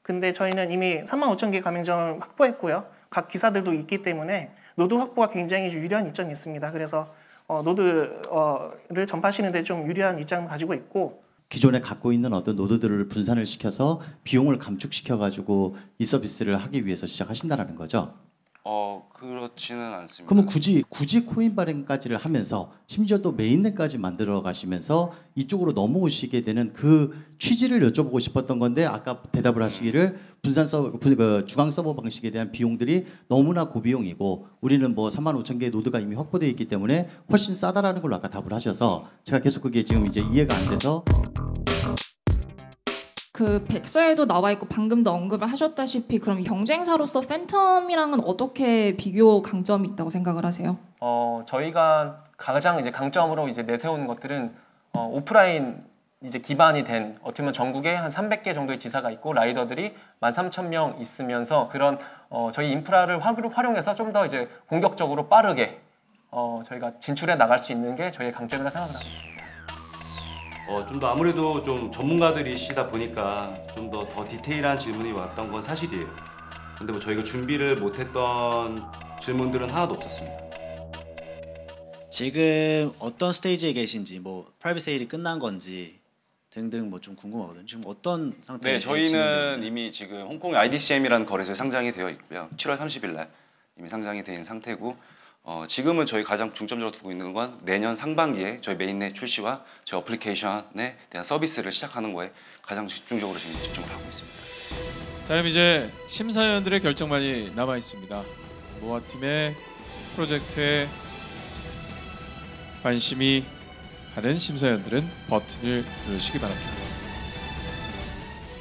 Speaker 12: 근데 저희는 이미 35,000개 가맹점을 확보했고요. 각 기사들도 있기 때문에 노드 확보가 굉장히 유리한 이점이 있습니다. 그래서 노드를 전파하시는 데 좀 유리한 입장을 가지고 있고
Speaker 13: 기존에 갖고 있는 어떤 노드들을 분산을 시켜서 비용을 감축시켜 가지고 이 서비스를 하기 위해서 시작하신다라는 거죠.
Speaker 7: 그렇지는 않습니다.
Speaker 13: 그러면 굳이 코인 발행까지를 하면서 심지어 또 메인넷까지 만들어 가시면서 이쪽으로 넘어오시게 되는 그 취지를 여쭤보고 싶었던 건데 아까 대답을 하시기를 분산 서버, 중앙 서버 방식에 대한 비용들이 너무나 고비용이고 우리는 뭐 35,000개의 노드가 이미 확보되어 있기 때문에 훨씬 싸다라는 걸로 아까 답을 하셔서 제가 계속 그게 지금 이제 이해가 안 돼서
Speaker 3: 그 백서에도 나와 있고 방금도 언급을 하셨다시피 그럼 경쟁사로서 팬텀이랑은 어떻게 비교 강점이 있다고 생각을 하세요?
Speaker 14: 저희가 가장 이제 강점으로 이제 내세운 것들은 오프라인 이제 기반이 된 어떻게 보면 전국에 한 300개 정도의 지사가 있고 라이더들이 13,000명 있으면서 그런 저희 인프라를 활용해서 좀 더 이제 공격적으로 빠르게 저희가 진출해 나갈 수 있는 게 저희의 강점이라 생각을 하고 있습니다.
Speaker 10: 좀 더 아무래도 좀 전문가들이시다 보니까 좀 더 디테일한 질문이 왔던 건 사실이에요. 근데 뭐 저희가 준비를 못했던 질문들은 하나도 없었습니다.
Speaker 17: 지금 어떤 스테이지에 계신지, 뭐 프라이빗 세일이 끝난 건지 등등 뭐 좀 궁금하거든요. 지금 어떤 상태에
Speaker 7: 네, 저희는 이미 지금 홍콩의 IDCM이라는 거래소에 상장이 되어 있고요. 7월 30일 날 이미 상장이 된 상태고 지금은 저희 가장 중점적으로 두고 있는 건 내년 상반기에 저희 메인넷 출시와 저희 어플리케이션에 대한 서비스를 시작하는 거에 가장 집중적으로 지금 집중을 하고 있습니다.
Speaker 2: 자, 그럼 이제 심사위원들의 결정만이 남아 있습니다. 모아팀의 프로젝트에 관심이 가는 심사위원들은 버튼을 누르시기 바랍니다.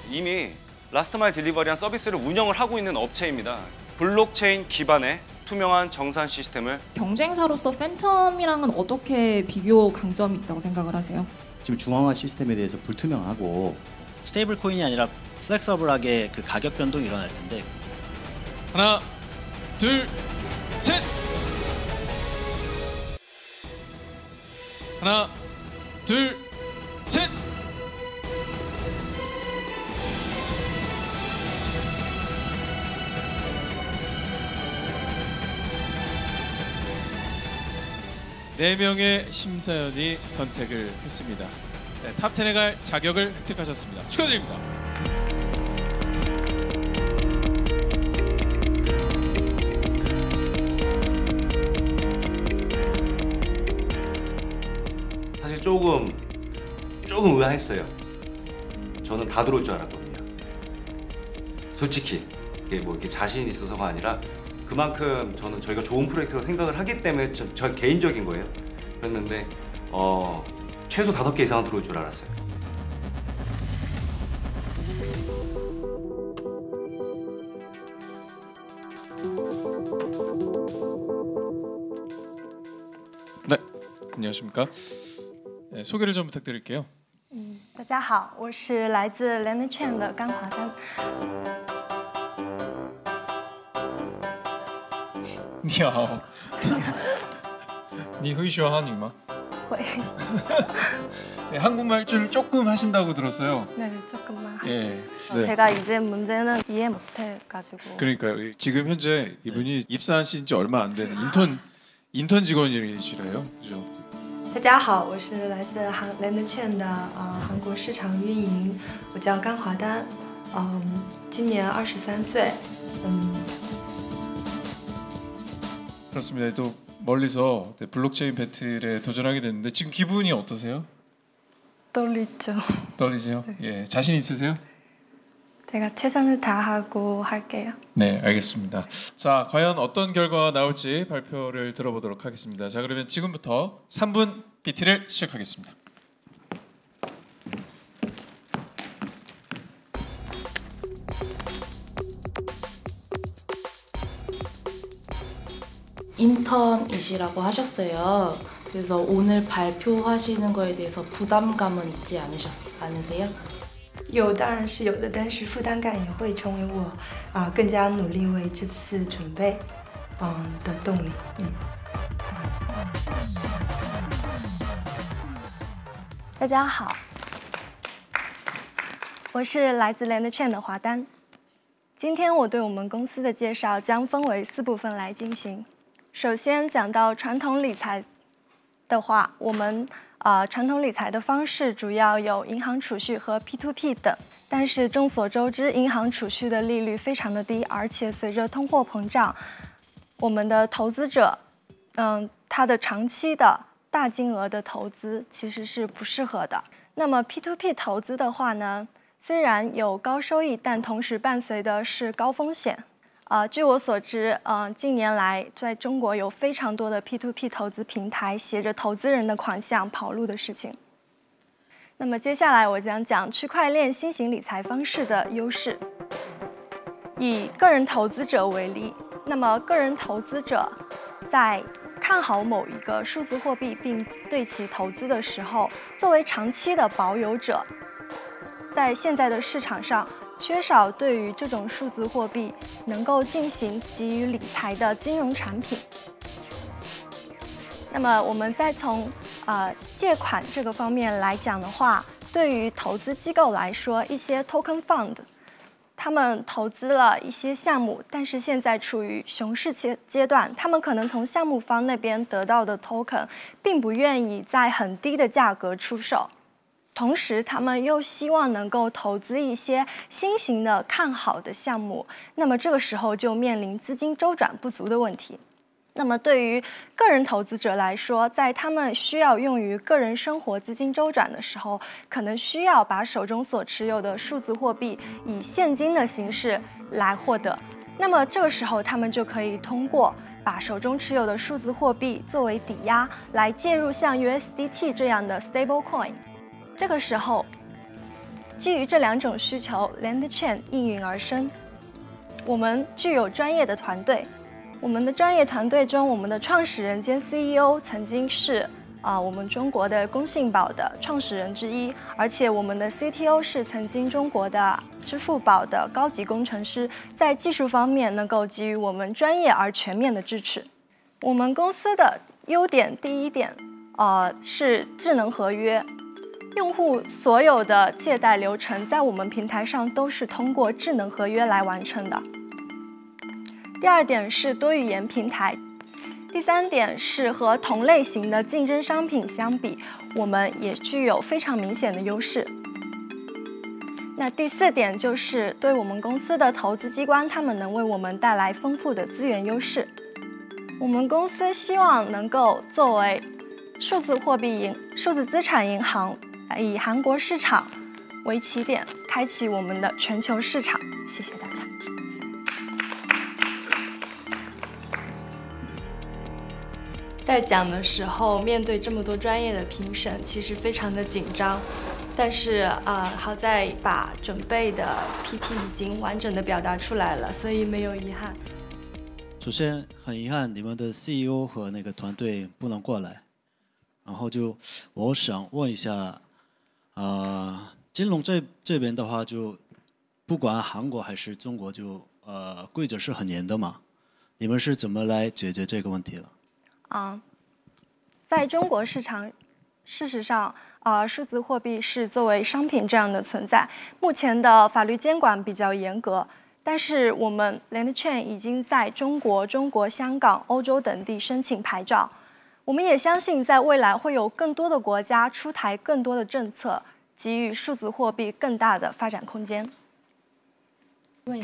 Speaker 7: 이미 라스트마일 딜리버리한 서비스를 운영을 하고 있는 업체입니다. 블록체인 기반의 투명한 정산 시스템을
Speaker 3: 경쟁사로서 팬텀이랑은 어떻게 비교 강점이 있다고 생각을 하세요?
Speaker 13: 지금 중앙화 시스템에 대해서 불투명하고
Speaker 17: 스테이블 코인이 아니라 플렉서블하게 그 가격 변동이 일어날 텐데
Speaker 2: 하나, 둘, 셋! 하나, 둘, 셋! 네 명의 심사위원이 선택을 했습니다. 네, 탑10에 갈 자격을 획득하셨습니다. 축하드립니다.
Speaker 10: 사실 조금 의아했어요. 저는 다 들어올 줄 알았거든요. 솔직히 이게 뭐 이렇게 자신 있어서가 아니라 그만큼 저는 저희가 좋은 프로젝트로 생각을 하기 때문에 저 개인적인 거예요. 그랬는데 최소 5개 이상은 들어올 줄 알았어요.
Speaker 2: 네, 안녕하십니까. 네, 소개를 좀 부탁드릴게요.
Speaker 18: 大家好，我是来自 Leonard Chen 的甘华丹。
Speaker 2: 你好，你会说汉语吗？
Speaker 18: 会。
Speaker 2: 네, 한국말 좀 조금 하신다고 들었어요.
Speaker 18: 네, 조금만 할 수
Speaker 2: 예,
Speaker 18: 있어요.
Speaker 2: 네.
Speaker 18: 제가 이제 문제는 이해 못해가지고.
Speaker 2: 그러니까요. 지금 현재 이분이 입사하신 지 얼마 안 되는 인턴 직원이시래요, 그죠?
Speaker 18: 大家好，我是来自Leonard Chen 的韩国市场运营，我叫甘华丹，今年23岁，
Speaker 2: 그렇습니다. 또 멀리서 블록체인 배틀에 도전하게 됐는데 지금 기분이 어떠세요?
Speaker 18: 떨리죠.
Speaker 2: 떨리세요? 예, 자신 있으세요?
Speaker 18: 제가 최선을 다하고 할게요.
Speaker 2: 네, 알겠습니다. 자, 과연 어떤 결과가 나올지 발표를 들어보도록 하겠습니다. 자, 그러면 지금부터 3분 PT를 시작하겠습니다.
Speaker 1: 인턴이시라고 하셨어요. 그래서 오늘 발표하시는 거에 대해서 부담감은 있지 않으세요?
Speaker 18: 有，当然是有的，但是负担感也会成为我更加努力为这次准备的动力。
Speaker 19: 大家好，我是来自 LandChain 的华丹。今天我对我们公司的介绍将分为4部分来进行。首先讲到传统理财的话，我们传统理财的方式主要有银行储蓄和 P2P 等。但是众所周知，银行储蓄的利率非常的低，而且随着通货膨胀，我们的投资者，他的长期的大金额的投资其实是不适合的。那么 P2P 投资的话呢，虽然有高收益，但同时伴随的是高风险。据我所知，近年来在中国有非常多的 P2P 投资平台携着投资人的款项跑路的事情。那么接下来我将讲区块链新型理财方式的优势。以个人投资者为例，那么个人投资者在看好某一个数字货币并对其投资的时候，作为长期的保有者，在现在的市场上缺少对于这种数字货币能够进行给予理财的金融产品。那么我们再从借款这个方面来讲的话，对于投资机构来说，一些 token fund， 他们投资了一些项目，但是现在处于熊市阶段，他们可能从项目方那边得到的 token， 并不愿意在很低的价格出售，同时他们又希望能够投资一些新型的看好的项目，那么这个时候就面临资金周转不足的问题。那么对于个人投资者来说，在他们需要用于个人生活资金周转的时候，可能需要把手中所持有的数字货币以现金的形式来获得。那么这个时候，他们就可以通过把手中持有的数字货币作为抵押，来介入像 USDT 这样的 stable coin。这个时候，基于这2种需求 ，LandChain 应运而生。我们具有专业的团队。我们的专业团队中，我们的创始人兼 CEO 曾经是我们中国的工信宝的创始人之一，而且我们的 CTO 是曾经中国的支付宝的高级工程师，在技术方面能够给予我们专业而全面的支持。我们公司的优点，第一点是智能合约，用户所有的借贷流程在我们平台上都是通过智能合约来完成的。第2点是多语言平台，第3点是和同类型的竞争商品相比，我们也具有非常明显的优势。那第4点就是对我们公司的投资机关，他们能为我们带来丰富的资源优势。我们公司希望能够作为数字资产银行，以韩国市场为起点，开启我们的全球市场。谢谢大家。
Speaker 18: 在讲的时候，面对这么多专业的评审，其实非常的紧张。但是好在把准备的 PT 已经完整的表达出来了，所以没有遗憾。
Speaker 17: 首先很遗憾，你们的 CEO 和那个团队不能过来。然后我想问一下，金融这边的话，就不管韩国还是中国，规则是很严的嘛？你们是怎么来解决这个问题的？
Speaker 19: 在中国市场，事实上，数字货币是作为商品这样的存在。目前的法律监管比较严格，但是我们 LandChain 已经在中国、香港、欧洲等地申请牌照。我们也相信，在未来会有更多的国家出台更多的政策，给予数字货币更大的发展空间。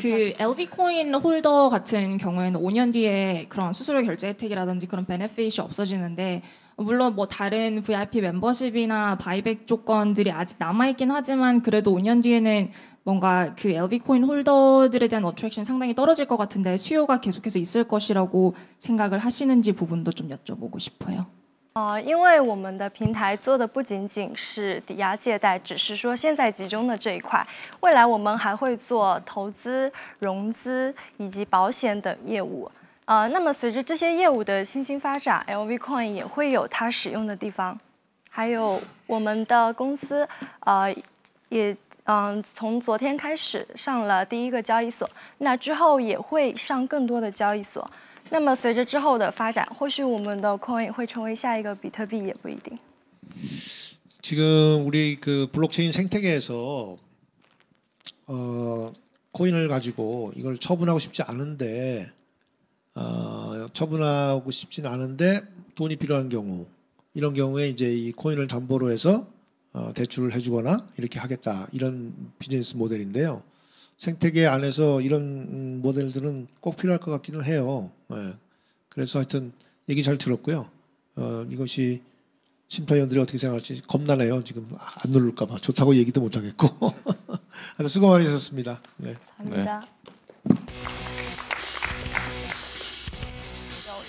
Speaker 3: 그 LV 코인 홀더 같은 경우에는 5년 뒤에 그런 수수료 결제 혜택이라든지 그런 베네핏이 없어지는데 물론 뭐 다른 VIP 멤버십이나 바이백 조건들이 아직 남아있긴 하지만 그래도 5년 뒤에는 뭔가 그 LV 코인 홀더들에 대한 어트랙션이 상당히 떨어질 것 같은데 수요가 계속해서 있을 것이라고 생각을 하시는지 부분도 좀 여쭤보고 싶어요.
Speaker 19: 因为我们的平台做的不仅仅是抵押借贷，只是说现在集中的这一块，未来我们还会做投资、融资以及保险等业务。那么随着这些业务的新兴发展 ，LV Coin 也会有它使用的地方。还有我们的公司，也从昨天开始上了第一个交易所，那之后也会上更多的交易所。那么随着之后的发展，或许我们的 Coin 会成为下一个比特币，也不一定。
Speaker 25: 지금 우리 그 블록체인 생태계에서 코인을 가지고 이걸 처분하고 싶지 않은데 처분하고 싶지는 않은데 돈이 필요한 경우 이런 경우에 이제 이 코인을 담보로 해서 대출을 해주거나 이렇게 하겠다 이런 비즈니스 모델인데요. 생태계 안에서 이런 모델들은 꼭 필요할 것 같기는 해요. 예. 그래서 하여튼 얘기 잘 들었고요. 이것이 심사위원들이 어떻게 생각할지 겁나네요. 지금 안 누를까 봐 좋다고 얘기도 못 하겠고. 하여튼 수고 많으셨습니다. 네.
Speaker 19: 감사합니다.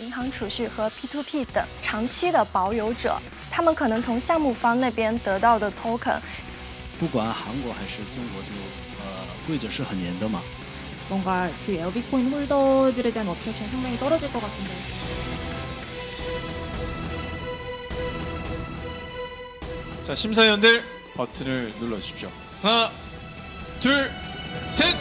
Speaker 19: 银行储蓄和 P2P 等长期的保有者，他们可能从项目方那边得到的 token，
Speaker 17: 不管韩国还是中国，规则是很严的嘛。
Speaker 3: 뭔가 그 LV 코인 홀더들에 대한 어트랙션 상당히 떨어질 것 같은데.
Speaker 2: 자, 심사위원들 버튼을 눌러주십시오. 하나, 둘, 셋.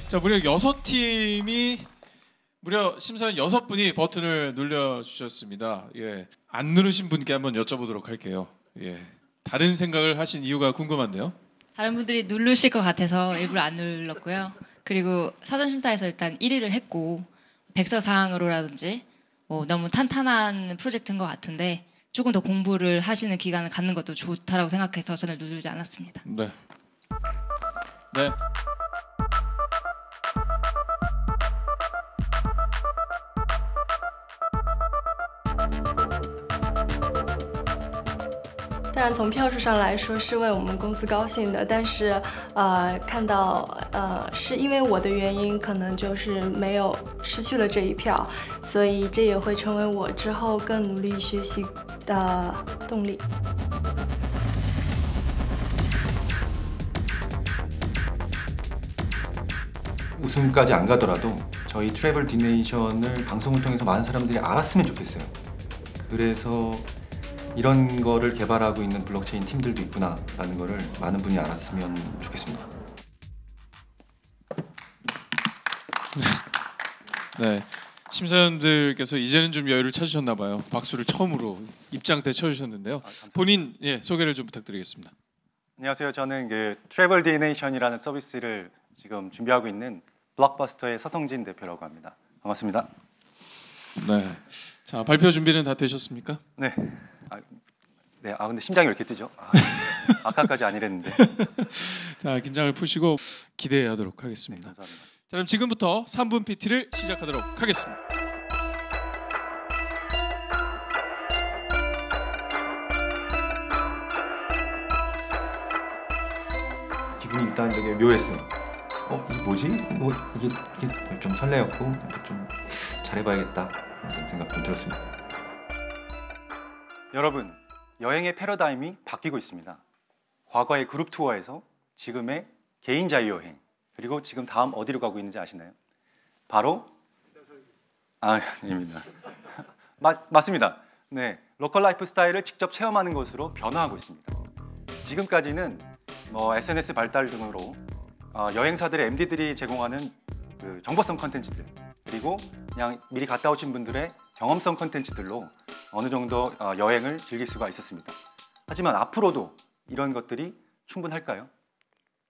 Speaker 2: 자, 무려 6팀이 무려 심사위원 6분이 버튼을 눌러주셨습니다. 예, 안 누르신 분께 한번 여쭤보도록 할게요. 예, 다른 생각을 하신 이유가 궁금한데요.
Speaker 9: 다른 분들이 누르실 것 같아서 일부러 안 눌렀고요. 그리고 사전 심사에서 일단 1위를 했고 백서사항으로라든지 너무 탄탄한 프로젝트인 것 같은데 조금 더 공부를 하시는 기간을 갖는 것도 좋다라고 생각해서 저는 누르지 않았습니다.
Speaker 2: 네. 네.
Speaker 18: 当然，从票数上来说是为我们公司高兴的，但是看到是因为我的原因，可能就是没有失去了这一票，所以这也会成为我之后更努力学习的动力。
Speaker 10: 우승까지 안 가더라도 저희 트래블 디네이션을 방송을 통해서 많은 사람들이 알았으면 좋겠어요. 그래서 이런 거를 개발하고 있는 블록체인 팀들도 있구나라는 거를 많은 분이 알았으면 좋겠습니다.
Speaker 2: 네, 심사위원들께서 이제는 좀 여유를 찾으셨나 봐요. 박수를 처음으로 입장 때 쳐주셨는데요. 본인 소개를 좀 부탁드리겠습니다.
Speaker 4: 안녕하세요. 저는 그 트래블 디네이션이라는 서비스를 지금 준비하고 있는 블록버스터의 서성진 대표라고 합니다. 반갑습니다.
Speaker 2: 네. 자, 발표 준비는 다 되셨습니까?
Speaker 4: 네. 근데 심장이 왜 이렇게 뜨죠? 아까까지 아니랬는데.
Speaker 2: 자, 긴장을 푸시고 기대하도록 하겠습니다.
Speaker 4: 네, 감사합니다.
Speaker 2: 자, 그럼 지금부터 3분 PT를 시작하도록 하겠습니다.
Speaker 4: 기분이 일단 되게 묘했어요. 이게 뭐지? 이게 좀 설레었고 좀 잘해봐야겠다 이런 생각 좀 들었습니다. 여러분, 여행의 패러다임이 바뀌고 있습니다. 과거의 그룹 투어에서 지금의 개인 자유여행, 그리고 지금 다음 어디로 가고 있는지 아시나요? 바로 아닙니다. 맞습니다. 네, 로컬 라이프 스타일을 직접 체험하는 것으로 변화하고 있습니다. 지금까지는 SNS 발달 등으로 여행사들의 MD들이 제공하는 그 정보성 컨텐츠들, 그리고 그냥 미리 갔다 오신 분들의 경험성 컨텐츠들로 어느 정도 여행을 즐길 수가 있었습니다. 하지만 앞으로도 이런 것들이 충분할까요?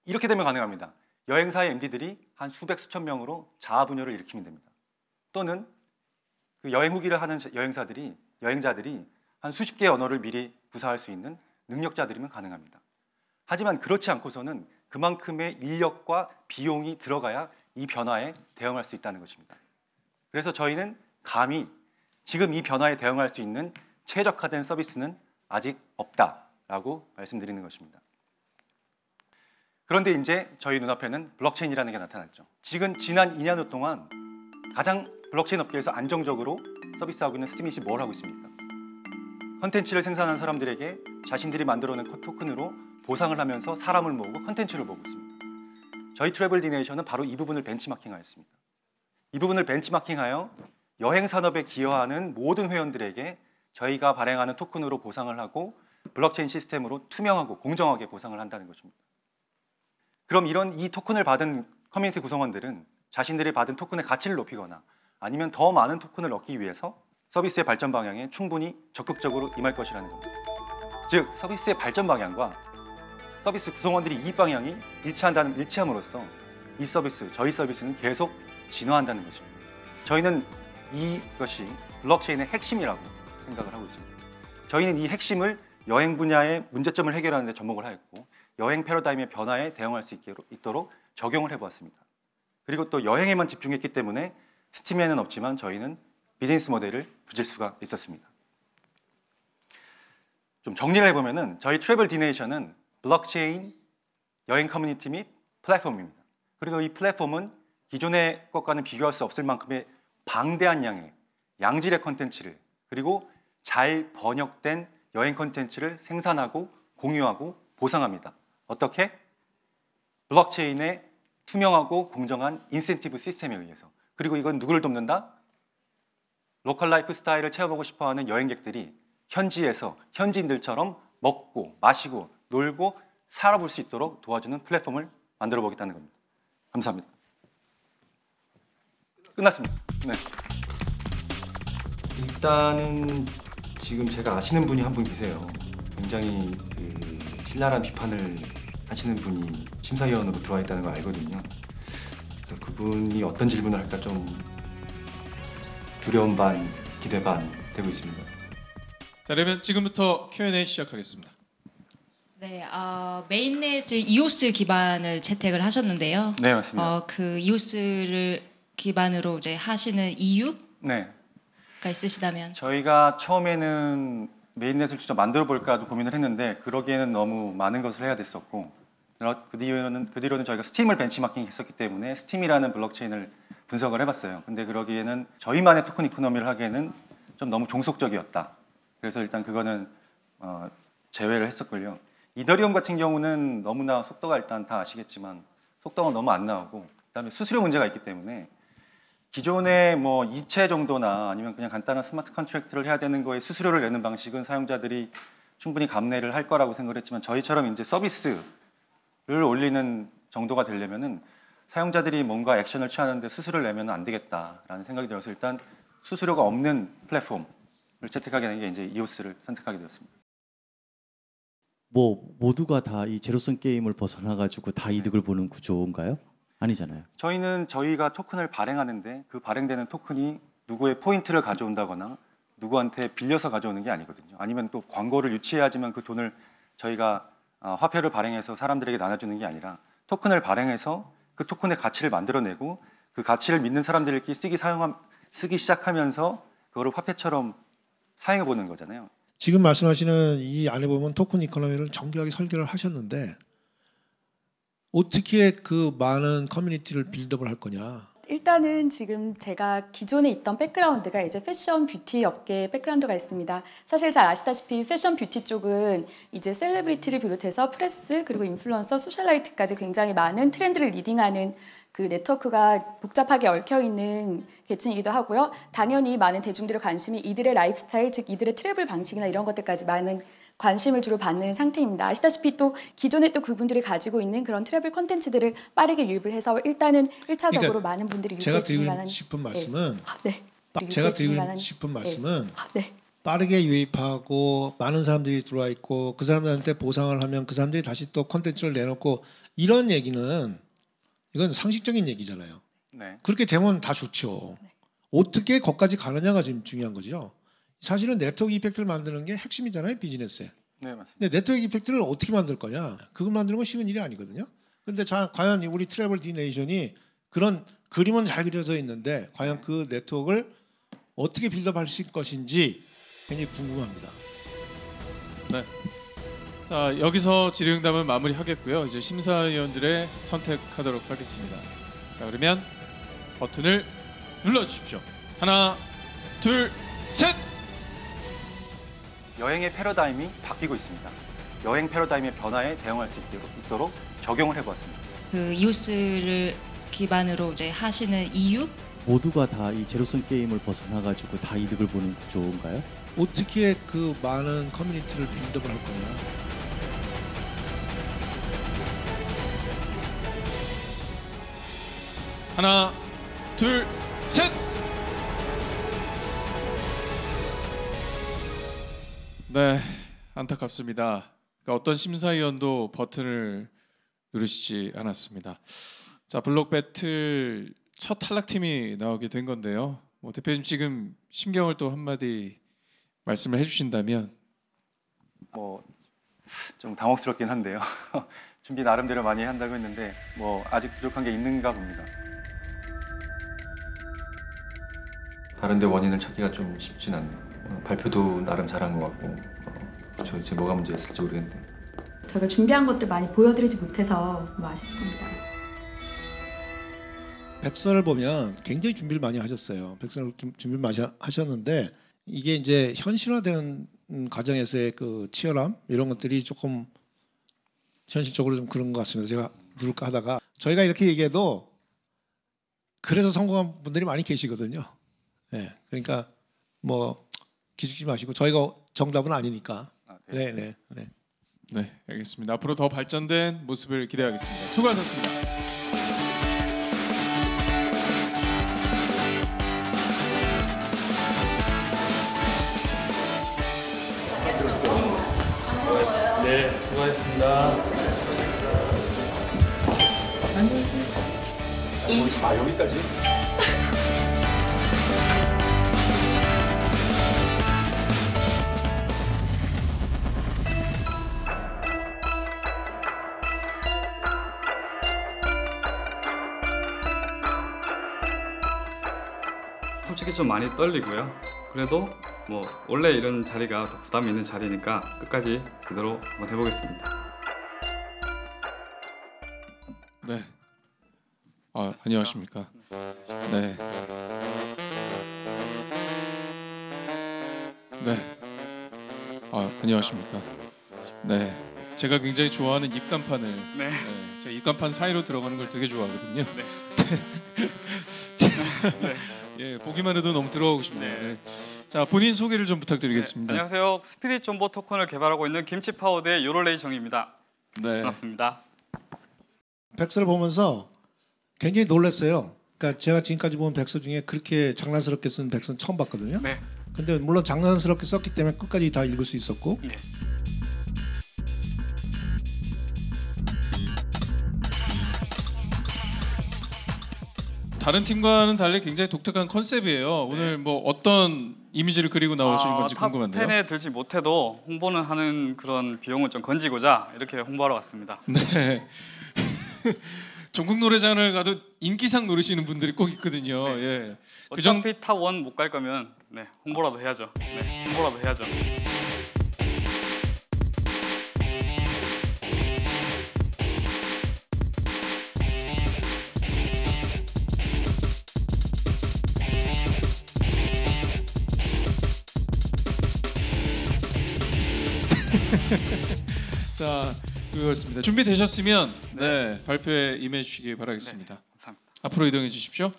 Speaker 4: 이렇게 되면 가능합니다. 여행사의 MD들이 한 수백 수천 명으로 자아분열을 일으키면 됩니다. 또는 그 여행 후기를 하는 여행자들이 한 수십 개의 언어를 미리 구사할 수 있는 능력자들이면 가능합니다. 하지만 그렇지 않고서는 그만큼의 인력과 비용이 들어가야 이 변화에 대응할 수 있다는 것입니다. 그래서 저희는 감히 지금 이 변화에 대응할 수 있는 최적화된 서비스는 아직 없다라고 말씀드리는 것입니다. 그런데 이제 저희 눈앞에는 블록체인이라는 게 나타났죠. 지난 2년 동안 가장 블록체인 업계에서 안정적으로 서비스하고 있는 스팀밋이 뭘 하고 있습니까? 컨텐츠를 생산한 사람들에게 자신들이 만들어낸 토큰으로 보상을 하면서 사람을 모으고 컨텐츠를 모으고 있습니다. 저희 트래블 디네이션은 바로 이 부분을 벤치마킹하였습니다. 이 부분을 벤치마킹하여 여행 산업에 기여하는 모든 회원들에게 저희가 발행하는 토큰으로 보상을 하고 블록체인 시스템으로 투명하고 공정하게 보상을 한다는 것입니다. 그럼 이 토큰을 받은 커뮤니티 구성원들은 자신들이 받은 토큰의 가치를 높이거나 아니면 더 많은 토큰을 얻기 위해서 서비스의 발전 방향에 충분히 적극적으로 임할 것이라는 겁니다. 즉, 서비스의 발전 방향과 서비스 구성원들이 이익 방향이 일치함으로써 이 서비스, 저희 서비스는 계속 진화한다는 것입니다. 저희는 이것이 블록체인의 핵심이라고 생각을 하고 있습니다. 저희는 이 핵심을 여행 분야의 문제점을 해결하는 데 접목을 하였고 여행 패러다임의 변화에 대응할 수 있도록 적용을 해보았습니다. 그리고 또 여행에만 집중했기 때문에 스팀에는 없지만 저희는 비즈니스 모델을 붙일 수가 있었습니다. 좀 정리를 해보면은 저희 트래블 디네이션은 블록체인, 여행 커뮤니티 및 플랫폼입니다. 그리고 이 플랫폼은 기존의 것과는 비교할 수 없을 만큼의 방대한 양의 양질의 콘텐츠를 그리고 잘 번역된 여행 콘텐츠를 생산하고 공유하고 보상합니다. 어떻게? 블록체인의 투명하고 공정한 인센티브 시스템에 의해서. 그리고 이건 누구를 돕는다? 로컬 라이프 스타일을 체험하고 싶어하는 여행객들이 현지에서 현지인들처럼 먹고 마시고 놀고 살아볼 수 있도록 도와주는 플랫폼을 만들어 보겠다는 겁니다. 감사합니다. 끝났습니다. 네.
Speaker 20: 일단은 지금 제가 아시는 분이 한 분 계세요. 굉장히 신랄한 비판을 하시는 분이 심사위원으로 들어와 있다는 걸 알거든요. 그래서 그분이 어떤 질문을 할까 좀 두려움 반, 기대 반 되고 있습니다.
Speaker 2: 자, 그러면 지금부터 Q&A 시작하겠습니다.
Speaker 9: 네, 메인넷을 EOS 기반을 채택을 하셨는데요.
Speaker 4: 네, 맞습니다.
Speaker 9: 그 EOS를 기반으로 이제 하시는 이유가
Speaker 4: 네.
Speaker 9: 있으시다면?
Speaker 4: 저희가 처음에는 메인넷을 직접 만들어 볼까도 고민을 했는데 그러기에는 너무 많은 것을 해야 됐었고 그 뒤로는 저희가 스팀을 벤치마킹 했었기 때문에 스팀이라는 블록체인을 분석을 해봤어요. 근데 그러기에는 저희만의 토큰 이코노미를 하기에는 좀 너무 종속적이었다. 그래서 일단 그거는 제외를 했었고요. 이더리움 같은 경우는 너무나 속도가 일단 다 아시겠지만 속도가 너무 안 나오고 그다음에 수수료 문제가 있기 때문에 기존의 뭐 이체 정도나 아니면 그냥 간단한 스마트 컨트랙트를 해야 되는 거에 수수료를 내는 방식은 사용자들이 충분히 감내를 할 거라고 생각을 했지만 저희처럼 이제 서비스를 올리는 정도가 되려면은 사용자들이 뭔가 액션을 취하는데 수수료를 내면 안 되겠다라는 생각이 들어서 일단 수수료가 없는 플랫폼을 채택하게 된 게 이제 EOS를 선택하게 되었습니다.
Speaker 13: 뭐 모두가 다 이 제로섬 게임을 벗어나 가지고 다 이득을 보는 구조인가요? 아니잖아요.
Speaker 4: 저희는 저희가 토큰을 발행하는데 그 발행되는 토큰이 누구의 포인트를 가져온다거나 누구한테 빌려서 가져오는 게 아니거든요. 아니면 또 광고를 유치해야지만 그 돈을 저희가 화폐를 발행해서 사람들에게 나눠주는 게 아니라 토큰을 발행해서 그 토큰의 가치를 만들어내고 그 가치를 믿는 사람들끼리 쓰기 시작하면서 그거를 화폐처럼 사용해 보는 거잖아요.
Speaker 25: 지금 말씀하시는 이 안에 보면 토큰 이코노미를 정교하게 설계를 하셨는데 어떻게 그 많은 커뮤니티를 빌드업을 할 거냐?
Speaker 21: 일단은 지금 제가 기존에 있던 백그라운드가 이제 패션 뷰티 업계 백그라운드가 있습니다. 사실 잘 아시다시피 패션 뷰티 쪽은 이제 셀레브리티를 비롯해서 프레스 그리고 인플루언서, 소셜라이트까지 굉장히 많은 트렌드를 리딩하는 그 네트워크가 복잡하게 얽혀 있는 계층이기도 하고요. 당연히 많은 대중들의 관심이 이들의 라이프스타일, 즉 이들의 트래블 방식이나 이런 것들까지 많은 관심을 주로 받는 상태입니다. 아시다시피 또 기존에 또 그분들이 가지고 있는 그런 트래블 콘텐츠들을 빠르게 유입을 해서 일단은 1차적으로 그러니까 많은 분들이
Speaker 25: 제가 드리고 싶은 말씀은 제가 드리고 싶은 말씀은 빠르게 유입하고 많은 사람들이 들어와 있고 그 사람들한테 보상을 하면 그 사람들이 다시 또 콘텐츠를 내놓고 이런 얘기는 이건 상식적인 얘기잖아요.
Speaker 4: 네.
Speaker 25: 그렇게 되면 다 좋죠. 어떻게 거기까지 가느냐가 지금 중요한 거죠. 사실은 네트워크 이펙트를 만드는 게 핵심이잖아요, 비즈니스에.
Speaker 4: 네, 맞습니다.
Speaker 25: 근데 네트워크 이펙트를 어떻게 만들 거냐? 그걸 만드는 건 쉬운 일이 아니거든요. 근데 과연 우리 트래블 디네이션이 그런 그림은 잘 그려져 있는데 과연 그 네트워크를 어떻게 빌드업할 수 있을 것인지 굉장히 궁금합니다.
Speaker 2: 네. 자, 여기서 질의응답은 마무리하겠고요. 이제 심사위원들의 선택하도록 하겠습니다. 자, 그러면 버튼을 눌러주십시오. 하나, 둘, 셋.
Speaker 4: 여행의 패러다임이 바뀌고 있습니다. 여행 패러다임의 변화에 대응할 수 있도록 적용을 해보았습니다.
Speaker 9: 그 이오스를 기반으로 이제 하시는 이유?
Speaker 13: 모두가 다 이 제로섬 게임을 벗어나가지고 다 이득을 보는 구조인가요?
Speaker 25: 어떻게 그 많은 커뮤니티를 빌드업을 할 거냐.
Speaker 2: 하나, 둘, 셋. 네, 안타깝습니다. 그러니까 어떤 심사위원도 버튼을 누르시지 않았습니다. 자, 블록 배틀 첫 탈락팀이 나오게 된 건데요. 뭐 대표님 지금 심경을 또 한마디 말씀을 해주신다면.
Speaker 4: 좀 당혹스럽긴 한데요. 준비 나름대로 많이 한다고 했는데 아직 부족한 게 있는가 봅니다.
Speaker 20: 다른 데 원인을 찾기가 좀 쉽진 않네요. 발표도 나름 잘한 것 같고 제 뭐가 문제였을지 모르겠는데
Speaker 21: 저희가 준비한 것들 많이 보여드리지 못해서 너무 아쉽습니다.
Speaker 25: 백서를 보면 굉장히 준비를 많이 하셨어요. 백서를 준비를 많이 하셨는데 이게 이제 현실화되는 과정에서의 그 치열함 이런 것들이 조금 현실적으로 좀 그런 것 같습니다. 제가 누를까 하다가 저희가 이렇게 얘기해도 그래서 성공한 분들이 많이 계시거든요. 네, 그러니까 기죽지 마시고 저희가 정답은 아니니까. 네,
Speaker 2: 알겠습니다. 앞으로 더 발전된 모습을 기대하겠습니다. 수고하셨습니다.
Speaker 15: 네, 수고하셨습니다.
Speaker 4: 여기까지?
Speaker 16: 솔직히 좀 많이 떨리고요. 그래도 원래 이런 자리가 더 부담이 있는 자리니까 끝까지 그대로 한번 해보겠습니다.
Speaker 2: 네. 안녕하십니까. 네. 안녕하십니까. 네. 제가 굉장히 좋아하는 입간판을 제가 입간판 사이로 들어가는 걸 되게 좋아하거든요. 예, 보기만 해도 너무 들어가고 싶네요. 네. 자, 본인 소개를 좀 부탁드리겠습니다.
Speaker 16: 안녕하세요. 스피릿 존버 토큰을 개발하고 있는 김치파워드의 요롤레이 정입니다.
Speaker 2: 네.
Speaker 16: 반갑습니다.
Speaker 25: 백서를 보면서 굉장히 놀랐어요. 그러니까 제가 지금까지 본 백서 중에 그렇게 장난스럽게 쓴 백서는 처음 봤거든요.
Speaker 16: 네.
Speaker 25: 근데 물론 장난스럽게 썼기 때문에 끝까지 다 읽을 수 있었고.
Speaker 16: 네.
Speaker 2: 다른 팀과는 달리 굉장히 독특한 컨셉이에요. 오늘 어떤 이미지를 그리고 나오시는 건지 궁금한데요.
Speaker 16: 탑 10에 들지 못해도 홍보는 하는 그런 비용을 좀 건지고자 이렇게 홍보하러 왔습니다.
Speaker 2: 네. 전국 노래장을 가도 인기상 노리시는 분들이 꼭 있거든요. 예.
Speaker 16: 어차피 탑 1 못 갈 거면 홍보라도 해야죠. 홍보라도 해야죠.
Speaker 2: 자, 그렇습니다. 준비되셨으면 발표에 임해 주시기 바라겠습니다.
Speaker 16: 감사합니다.
Speaker 2: 앞으로 이동해 주십시오.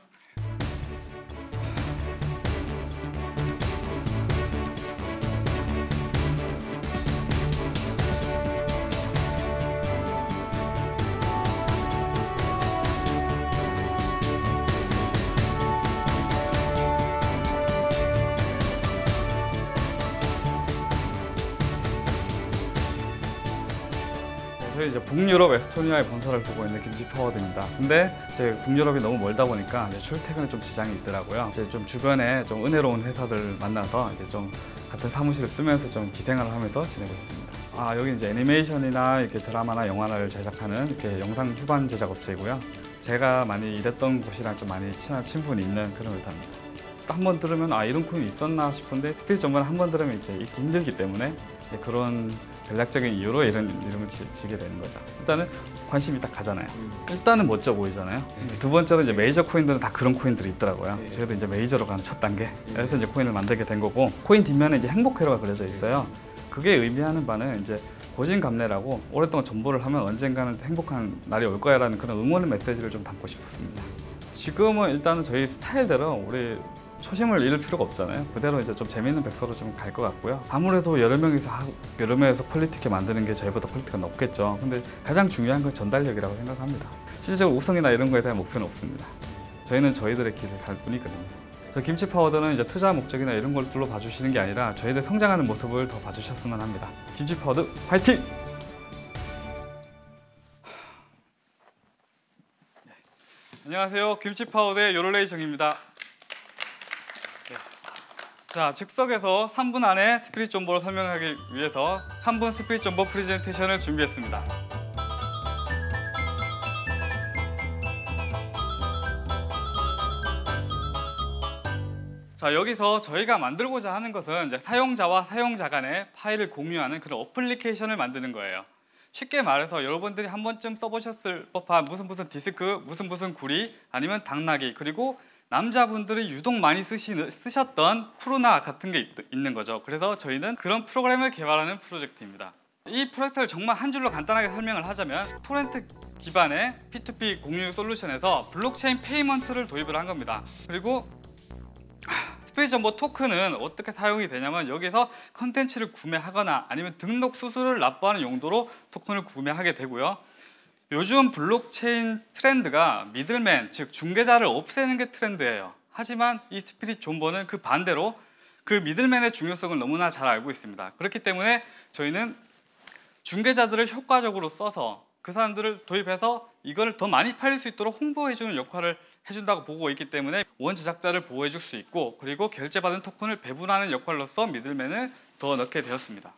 Speaker 16: 저희 이제 북유럽 에스토니아에 본사를 두고 있는 김치파워드입니다. 근데 이제 북유럽이 너무 멀다 보니까 이제 출퇴근에 좀 지장이 있더라고요. 이제 좀 주변에 좀 은혜로운 회사들 만나서 이제 좀 같은 사무실을 쓰면서 좀 기생활을 하면서 지내고 있습니다. 여기 이제 애니메이션이나 이렇게 드라마나 영화를 제작하는 이렇게 영상 휴반 제작 업체이고요. 제가 많이 일했던 곳이랑 좀 많이 친한 친분이 있는 그런 회사입니다. 한 번 들으면 이런 코인이 있었나 싶은데 스피릿 존버는 한 번 들으면 이제 읽기 힘들기 때문에 이제 그런 전략적인 이유로 이런 이름을 지게 되는 거죠. 일단은 관심이 딱 가잖아요. 일단은 멋져 보이잖아요. 두 번째로 이제 메이저 코인들은 다 그런 코인들이 있더라고요. 저희도 이제 메이저로 가는 첫 단계. 그래서 이제 코인을 만들게 된 거고, 코인 뒷면에 이제 행복회로가 그려져 있어요. 그게 의미하는 바는 이제 고진감래라고 오랫동안 존버를 하면 언젠가는 행복한 날이 올 거야라는 그런 응원의 메시지를 좀 담고 싶었습니다. 지금은 일단은 저희 스타일대로 우리 초심을 잃을 필요가 없잖아요. 그대로 이제 좀 재미있는 백서로 좀 갈 것 같고요. 아무래도 여러 명에서 퀄리티 있게 만드는 게 저희보다 퀄리티가 높겠죠. 근데 가장 중요한 건 전달력이라고 생각합니다. 실질적으로 우승이나 이런 거에 대한 목표는 없습니다. 저희는 저희들의 길을 갈 뿐이거든요. 저 김치 파우더는 이제 투자 목적이나 이런 것들로 봐주시는 게 아니라 저희들 성장하는 모습을 더 봐주셨으면 합니다. 김치 파우더 화이팅! 안녕하세요. 김치 파우더의 요롤레이 정입니다. 자, 즉석에서 3분 안에 스피릿 존버를 설명하기 위해서 3분 스피릿 존버 프레젠테이션을 준비했습니다. 자, 여기서 저희가 만들고자 하는 것은 이제 사용자와 사용자 간의 파일을 공유하는 그런 어플리케이션을 만드는 거예요. 쉽게 말해서 여러분들이 한 번쯤 써보셨을 법한 무슨 디스크, 무슨 구리, 아니면 당나귀, 그리고 남자분들이 유독 많이 쓰셨던 푸르나 같은 게 있는 거죠. 그래서 저희는 그런 프로그램을 개발하는 프로젝트입니다. 이 프로젝트를 정말 한 줄로 간단하게 설명을 하자면 토렌트 기반의 P2P 공유 솔루션에서 블록체인 페이먼트를 도입을 한 겁니다. 그리고 스피릿 존버 토큰은 어떻게 사용이 되냐면 여기서 컨텐츠를 구매하거나 아니면 등록 수수료를 납부하는 용도로 토큰을 구매하게 되고요. 요즘 블록체인 트렌드가 미들맨, 즉 중개자를 없애는 게 트렌드예요. 하지만 이 스피릿 존버는 그 반대로 그 미들맨의 중요성을 너무나 잘 알고 있습니다. 그렇기 때문에 저희는 중개자들을 효과적으로 써서 그 사람들을 도입해서 이걸 더 많이 팔릴 수 있도록 홍보해주는 역할을 해준다고 보고 있기 때문에 원 제작자를 보호해줄 수 있고, 그리고 결제받은 토큰을 배분하는 역할로서 미들맨을 더 넣게 되었습니다.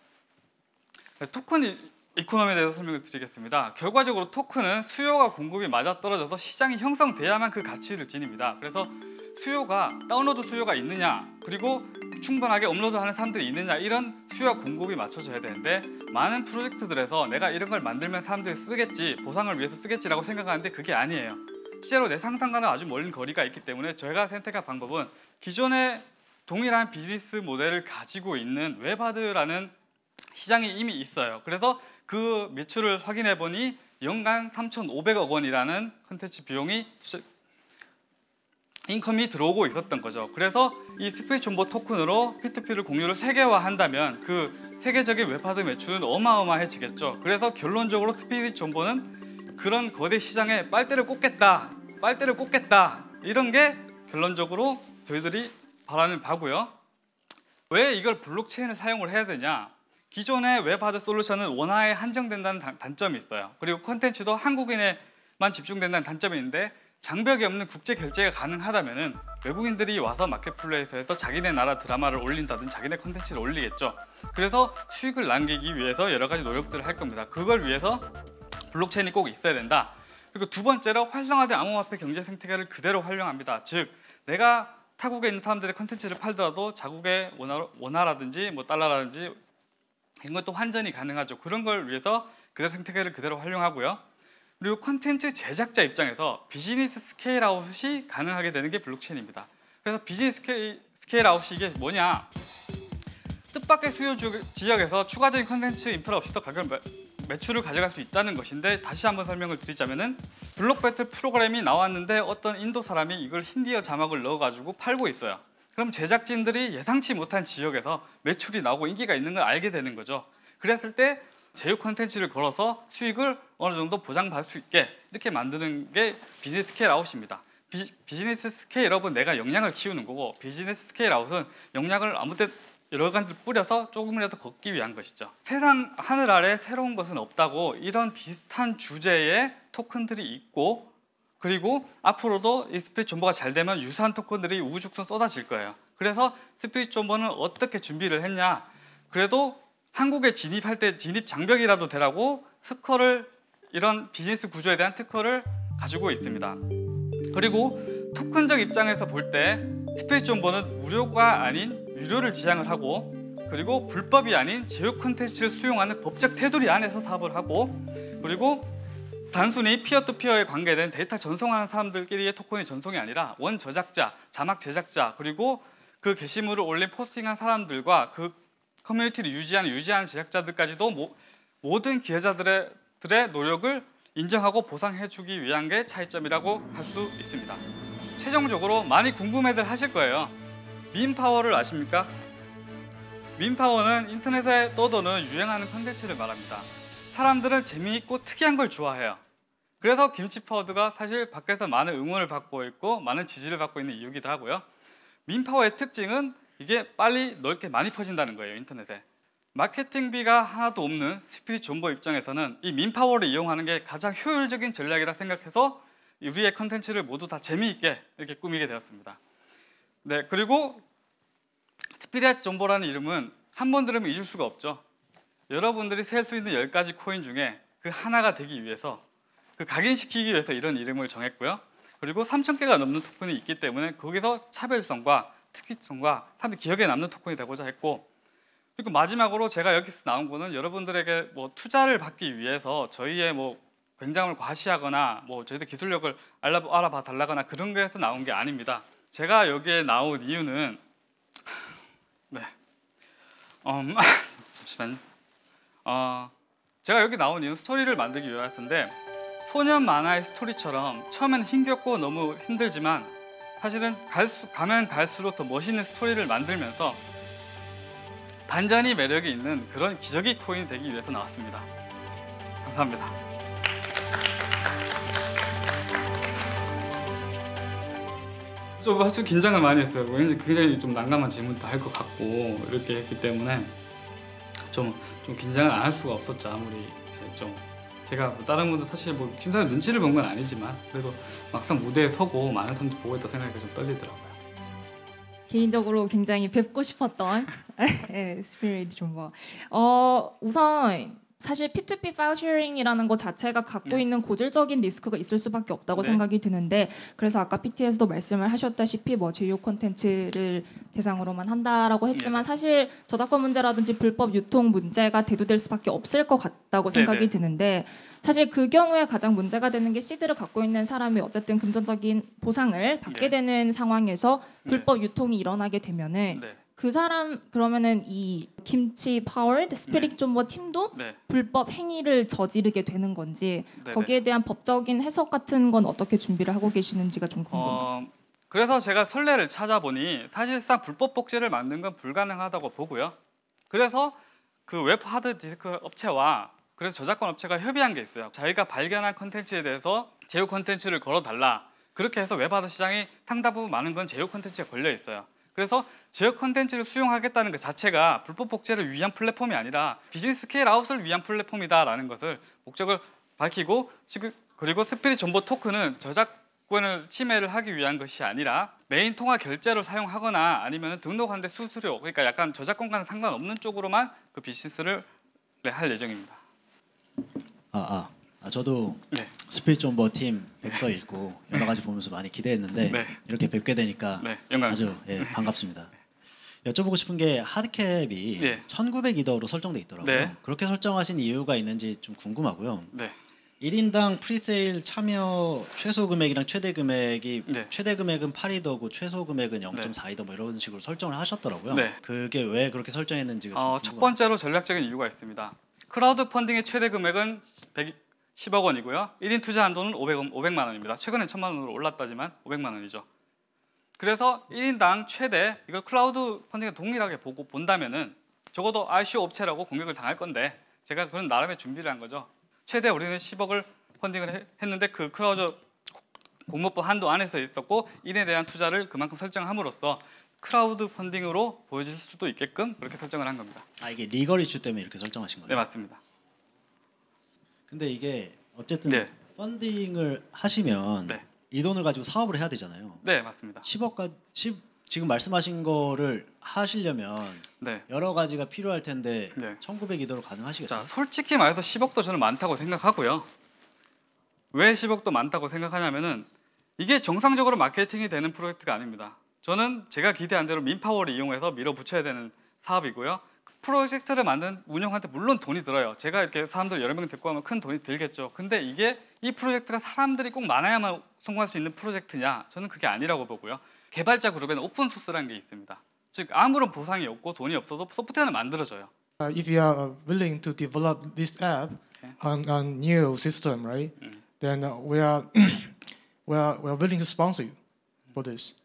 Speaker 16: 토큰 이코노미에 대해서 설명을 드리겠습니다. 결과적으로 토큰은 수요와 공급이 맞아떨어져서 시장이 형성돼야만 그 가치를 지닙니다. 그래서 수요가 다운로드 수요가 있느냐, 그리고 충분하게 업로드하는 사람들이 있느냐, 이런 수요와 공급이 맞춰져야 되는데 많은 프로젝트들에서 내가 이런 걸 만들면 사람들이 쓰겠지, 보상을 위해서 쓰겠지라고 생각하는데 그게 아니에요. 실제로 내 상상과는 아주 멀은 거리가 있기 때문에 저희가 선택한 방법은 기존의 동일한 비즈니스 모델을 가지고 있는 웹하드라는 시장이 이미 있어요. 그래서 그 매출을 확인해 보니 연간 3,500억 원이라는 컨텐츠 비용이 인컴이 들어오고 있었던 거죠. 그래서 이 스피릿 존버 토큰으로 P2P를 공유를 세계화한다면 그 세계적인 웹하드 매출은 어마어마해지겠죠. 그래서 결론적으로 스피릿 존버는 그런 거대 시장에 빨대를 꽂겠다 이런 게 결론적으로 저희들이 바라는 바고요. 왜 이걸 블록체인을 사용을 해야 되냐? 기존의 웹하드 솔루션은 원화에 한정된다는 단점이 있어요. 그리고 콘텐츠도 한국인에만 집중된다는 단점이 있는데 장벽이 없는 국제 결제가 가능하다면은 외국인들이 와서 마켓플레이스에서 자기네 나라 드라마를 올린다든 자기네 콘텐츠를 올리겠죠. 그래서 수익을 남기기 위해서 여러 가지 노력들을 할 겁니다. 그걸 위해서 블록체인이 꼭 있어야 된다. 그리고 두 번째로 활성화된 암호화폐 경제 생태계를 그대로 활용합니다. 즉 내가 타국에 있는 사람들의 콘텐츠를 팔더라도 자국의 원화라든지 뭐 달러라든지 이런 것도 환전이 가능하죠. 그런 걸 위해서 그대로 생태계를 그대로 활용하고요. 그리고 콘텐츠 제작자 입장에서 비즈니스 스케일 아웃이 가능하게 되는 게 블록체인입니다. 그래서 비즈니스 스케일 아웃이 이게 뭐냐? 뜻밖의 수요 지역에서 추가적인 콘텐츠 인프라 없이도 가격 매출을 가져갈 수 있다는 것인데, 다시 한번 설명을 드리자면은 블록 배틀 프로그램이 나왔는데 어떤 인도 사람이 이걸 힌디어 자막을 넣어가지고 팔고 있어요. 그럼 제작진들이 예상치 못한 지역에서 매출이 나오고 인기가 있는 걸 알게 되는 거죠. 그랬을 때 제휴 콘텐츠를 걸어서 수익을 어느 정도 보장받을 수 있게 이렇게 만드는 게 비즈니스 스케일 아웃입니다. 비즈니스 스케일업은 내가 역량을 키우는 거고, 비즈니스 스케일 아웃은 역량을 아무 데 여러 가지 뿌려서 조금이라도 걷기 위한 것이죠. 세상 하늘 아래 새로운 것은 없다고, 이런 비슷한 주제의 토큰들이 있고, 그리고 앞으로도 이 스피릿 존버가 잘 되면 유사한 토큰들이 우후죽순 쏟아질 거예요. 그래서 스피릿 존버는 어떻게 준비를 했냐? 그래도 한국에 진입할 때 진입 장벽이라도 되라고 특허를, 이런 비즈니스 구조에 대한 특허를 가지고 있습니다. 그리고 토큰적 입장에서 볼 때 스피릿 존버는 무료가 아닌 유료를 지향을 하고, 그리고 불법이 아닌 제휴 콘텐츠를 수용하는 법적 테두리 안에서 사업을 하고, 그리고 단순히 피어투피어에 관계된 데이터 전송하는 사람들끼리의 토큰이 전송이 아니라 원 저작자, 자막 제작자, 그리고 그 게시물을 올린 포스팅한 사람들과 그 커뮤니티를 유지하는 제작자들까지도 모든 기여자들의 노력을 인정하고 보상해주기 위한 게 차이점이라고 할 수 있습니다. 최종적으로 많이 궁금해들 하실 거예요. 밈파워를 아십니까? 밈파워는 인터넷에 떠도는 유행하는 콘텐츠를 말합니다. 사람들은 재미있고 특이한 걸 좋아해요. 그래서 김치파워드가 사실 밖에서 많은 응원을 받고 있고 많은 지지를 받고 있는 이유기도 하고요. 밈파워의 특징은 이게 빨리 넓게 많이 퍼진다는 거예요, 인터넷에. 마케팅비가 하나도 없는 스피릿 존버 입장에서는 이 밈파워를 이용하는 게 가장 효율적인 전략이라 생각해서 우리의 컨텐츠를 모두 다 재미있게 이렇게 꾸미게 되었습니다. 네, 그리고 스피릿 존버라는 이름은 한 번 들으면 잊을 수가 없죠. 여러분들이 셀 수 있는 10가지 코인 중에 그 하나가 되기 위해서, 그 각인시키기 위해서 이런 이름을 정했고요. 그리고 3,000개가 넘는 토큰이 있기 때문에 거기서 차별성과 특이성과 사람들이 기억에 남는 토큰이 되고자 했고, 그리고 마지막으로 제가 여기서 나온 거는 여러분들에게 투자를 받기 위해서 저희의 굉장을 과시하거나 저희들 기술력을 알아봐 달라거나 그런 거에서 나온 게 아닙니다. 제가 여기에 나온 이유는 잠시만요. 제가 여기 나온 이유는 스토리를 만들기 위해서인데, 소년 만화의 스토리처럼 처음엔 힘겹고 너무 힘들지만 사실은 가면 갈수록 더 멋있는 스토리를 만들면서 반전이 매력이 있는 그런 기적의 코인이 되기 위해서 나왔습니다. 감사합니다. 좀 긴장을 많이 했어요. 왠지 굉장히 좀 난감한 질문도 할 것 같고 이렇게 했기 때문에 좀 긴장을 안 할 수가 없었죠. 아무리 좀 제가 다른 분들 사실 심사위원 눈치를 본 건 아니지만 그래도 막상 무대에 서고 많은 사람들 보고 있다 생각하니까 좀 떨리더라고요.
Speaker 3: 개인적으로 굉장히 뵙고 싶었던 스피릿 존버. 우선 사실 P2P 파일 쉐어링이라는 것 자체가 갖고 있는 고질적인 리스크가 있을 수밖에 없다고 생각이 드는데, 그래서 아까 PT에서도 말씀을 하셨다시피 제휴 콘텐츠를 대상으로만 한다라고 했지만 사실 저작권 문제라든지 불법 유통 문제가 대두될 수밖에 없을 것 같다고 생각이 드는데, 사실 그 경우에 가장 문제가 되는 게 시드를 갖고 있는 사람이 어쨌든 금전적인 보상을 받게 되는 상황에서 불법 유통이 일어나게 되면은 그 사람 그러면은 이 김치 파워드 스피릿 존버 팀도 불법 행위를 저지르게 되는 건지 거기에 대한 법적인 해석 같은 건 어떻게 준비를 하고 계시는지가 좀 궁금해요.
Speaker 16: 그래서 제가 선례를 찾아보니 사실상 불법 복제를 만든 건 불가능하다고 보고요. 그래서 그 웹 하드 디스크 업체와 그래서 저작권 업체가 협의한 게 있어요. 자기가 발견한 컨텐츠에 대해서 제휴 컨텐츠를 걸어달라. 그렇게 해서 웹 하드 시장이 상당 많은 건 제휴 컨텐츠에 걸려 있어요. 그래서 제휴 컨텐츠를 수용하겠다는 그 자체가 불법 복제를 위한 플랫폼이 아니라 비즈니스 스케일 아웃을 위한 플랫폼이다라는 것을 목적을 밝히고, 그리고 스피릿 존버 토큰은 저작권을 침해를 하기 위한 것이 아니라 메인 통화 결제로 사용하거나 아니면 등록하는데 수수료, 그러니까 약간 저작권과는 상관없는 쪽으로만 그 비즈니스를 할 예정입니다.
Speaker 17: 저도 스피릿 존버 팀 백서 읽고 여러 가지 보면서 많이 기대했는데 이렇게 뵙게 되니까 아주 반갑습니다. 여쭤보고 싶은 게 하드캡이 1900이더로 설정돼 있더라고요. 그렇게 설정하신 이유가 있는지 좀 궁금하고요. 1인당 프리세일 참여 최소 금액이랑 최대 금액이 최대 금액은 8이더고 최소 금액은 0.4이더 이런 식으로 설정을 하셨더라고요. 그게 왜 그렇게 설정했는지가 좀 궁금합니다.
Speaker 16: 첫 번째로 전략적인 이유가 있습니다. 크라우드 펀딩의 최대 금액은 10억 원이고요. 1인 투자 한도는 500만 원입니다. 최근에 1,000만 원으로 올랐다지만 500만 원이죠. 그래서 1인당 최대, 이걸 클라우드 펀딩에 동일하게 본다면은 적어도 ICO 업체라고 공격을 당할 건데 제가 그런 나름의 준비를 한 거죠. 최대 우리는 10억을 펀딩을 했는데 그 크라우드 공모법 한도 안에서 있었고 1인에 대한 투자를 그만큼 설정함으로써 크라우드 펀딩으로 보여질 수도 있게끔 그렇게 설정을 한 겁니다.
Speaker 17: 이게 리걸 이슈 때문에 이렇게 설정하신 거예요?
Speaker 16: 네, 맞습니다.
Speaker 17: 근데 이게 어쨌든 펀딩을 하시면 이 돈을 가지고 사업을 해야 되잖아요.
Speaker 16: 네, 맞습니다.
Speaker 17: 10억까지 지금 말씀하신 거를 하시려면 여러 가지가 필요할 텐데 1900이더로 가능하시겠어요?
Speaker 16: 자, 솔직히 말해서 10억도 저는 많다고 생각하고요. 왜 10억도 많다고 생각하냐면은 이게 정상적으로 마케팅이 되는 프로젝트가 아닙니다. 저는 제가 기대한 대로 민파워를 이용해서 밀어붙여야 되는 사업이고요. 프로젝트를 운영하는데 물론 돈이 들어요. 제가 이렇게 사람들 여러 명 데리고 가면 큰 돈이 들겠죠. 근데 이게 이 프로젝트가 사람들이 꼭 많아야만 성공할 수 있는 프로젝트냐? 저는 그게 아니라고 보고요. 개발자 그룹에는 오픈 소스라는 게 있습니다. 즉 아무런 보상이 없고 돈이 없어도 소프트웨어는 만들어져요.
Speaker 5: If you are willing to develop this app on a new system, right? Then we are willing to sponsor you for this.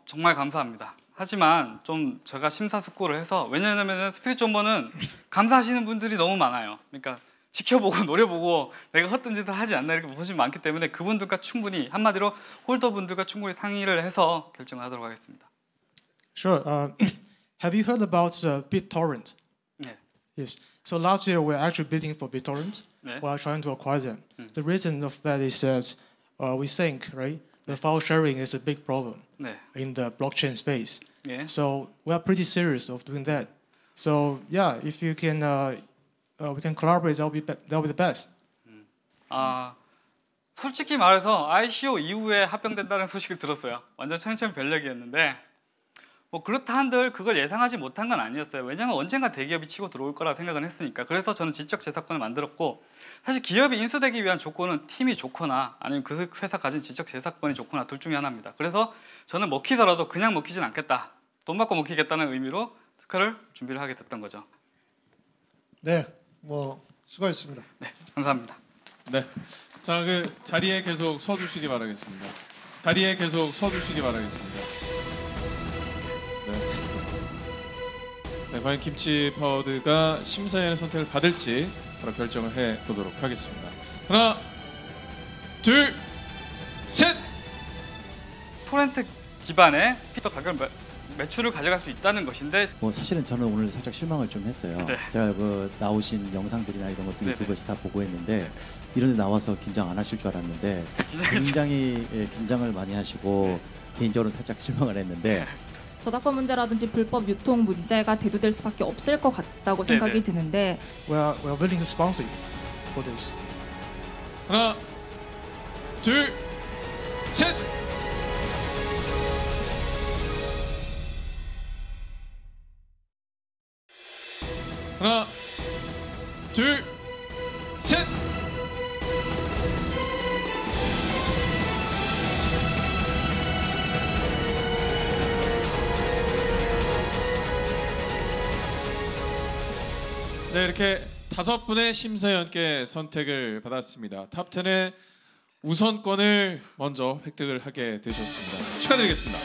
Speaker 16: 정말 감사합니다. 하지만 좀 제가 심사숙고를 해서 왜냐하면 스피릿 존버는 감사하시는 분들이 너무 많아요. 그러니까 지켜보고 노려보고 내가 헛된 짓을 하지 않나 이렇게 보시면 많기 때문에 그분들과 충분히 한마디로 홀더분들과 충분히 상의를 해서 결정을 하도록 하겠습니다.
Speaker 5: Sure. Have you heard about BitTorrent?
Speaker 16: 네.
Speaker 5: Yes. So last year we were actually bidding for BitTorrent.
Speaker 16: 네.
Speaker 5: While trying to acquire them. The reason of that is that we think, right? The file sharing is a big problem
Speaker 16: 네.
Speaker 5: in the blockchain space.
Speaker 16: 예.
Speaker 5: So we are pretty serious of doing that. So yeah, if you can, we can collaborate. That will be the best.
Speaker 16: 솔직히 말해서 ICO 이후에 합병된다는 소식을 들었어요. 완전 천천별력이었는데 뭐 그렇다 한들 그걸 예상하지 못한 건 아니었어요. 왜냐하면 언젠가 대기업이 치고 들어올 거라 생각은 했으니까. 그래서 저는 지적 재산권을 만들었고 사실 기업이 인수되기 위한 조건은 팀이 좋거나 아니면 그 회사 가진 지적 재산권이 좋거나 둘 중에 하나입니다. 그래서 저는 먹히더라도 그냥 먹히진 않겠다. 돈 받고 먹히겠다는 의미로 스카를 준비를 하게 됐던 거죠.
Speaker 25: 네, 뭐 수고하셨습니다.
Speaker 16: 네, 감사합니다.
Speaker 2: 네, 자, 그 자리에 계속 서주시기 바라겠습니다. 자리에 계속 서주시기 바라겠습니다. 네, 과연 김치 파워드가 심사위원의 선택을 받을지 바로 결정을 해 보도록 하겠습니다. 하나, 둘, 셋.
Speaker 16: 토렌트 기반의 피터 가격 매출을 가져갈 수 있다는 것인데
Speaker 13: 뭐 사실은 저는 오늘 살짝 실망을 좀 했어요.
Speaker 16: 네.
Speaker 13: 제가 그 나오신 영상들이나 이런 것들
Speaker 16: 네네.
Speaker 13: 유튜브에서 다 보고 했는데 이런 데 나와서 긴장 안 하실 줄 알았는데 굉장히 긴장을 많이 하시고 개인적으로 살짝 실망을 했는데
Speaker 3: 저작권 문제라든지 불법 유통 문제가 대두될 수밖에 없을 것 같다고 생각이 드는데
Speaker 5: We are willing to sponsor you for this.
Speaker 2: 하나, 둘, 셋. 하나, 둘, 셋. 네, 이렇게 5분의 심사위원께 선택을 받았습니다. 탑10의 우선권을 먼저 획득을 하게 되셨습니다. 축하드리겠습니다.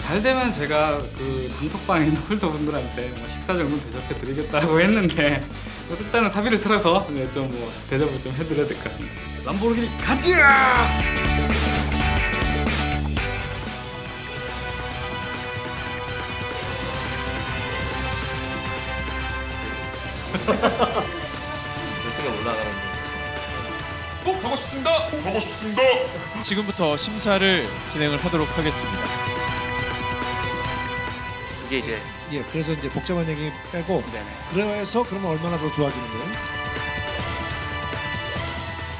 Speaker 16: 잘 되면 제가 그 단톡방에 있는 홀더분들한테 뭐 식사 정도 대접해 드리겠다고 했는데 일단은 사비를 틀어서 좀 뭐 대접을 좀 해드려야 될 것 같습니다. 람보르기니 가자!
Speaker 10: 조수가 올라가는데.
Speaker 2: 가고 싶습니다. 가고 싶습니다. 지금부터 심사를 진행을 하도록 하겠습니다.
Speaker 10: 이게 이제
Speaker 25: 예, 그래서 이제 복잡한 얘기 빼고 그래서 그러면 얼마나 더 좋아지는 거예요?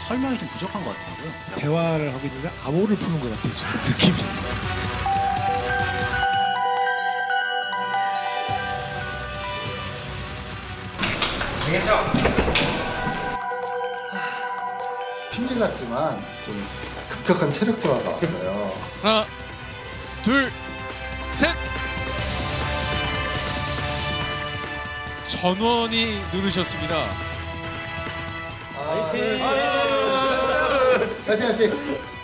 Speaker 17: 설명이 좀 부족한 것 같아요.
Speaker 25: 대화를 하고 있는데 암호를 푸는 것 같아요. 지금 느낌이.
Speaker 10: 되겠다.
Speaker 25: 핑계 같지만 좀 급격한 체력 저하가 왔어요.
Speaker 2: 하나, 둘, 셋. 전원이 누르셨습니다.
Speaker 25: 화이팅!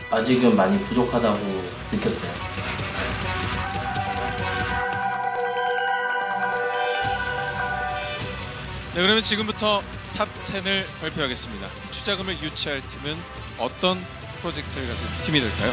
Speaker 15: 아직은 많이 부족하다고 느꼈어요.
Speaker 2: 네, 그러면 지금부터 탑10을 발표하겠습니다. 투자금을 유치할 팀은 어떤 프로젝트를 가진 팀이 될까요?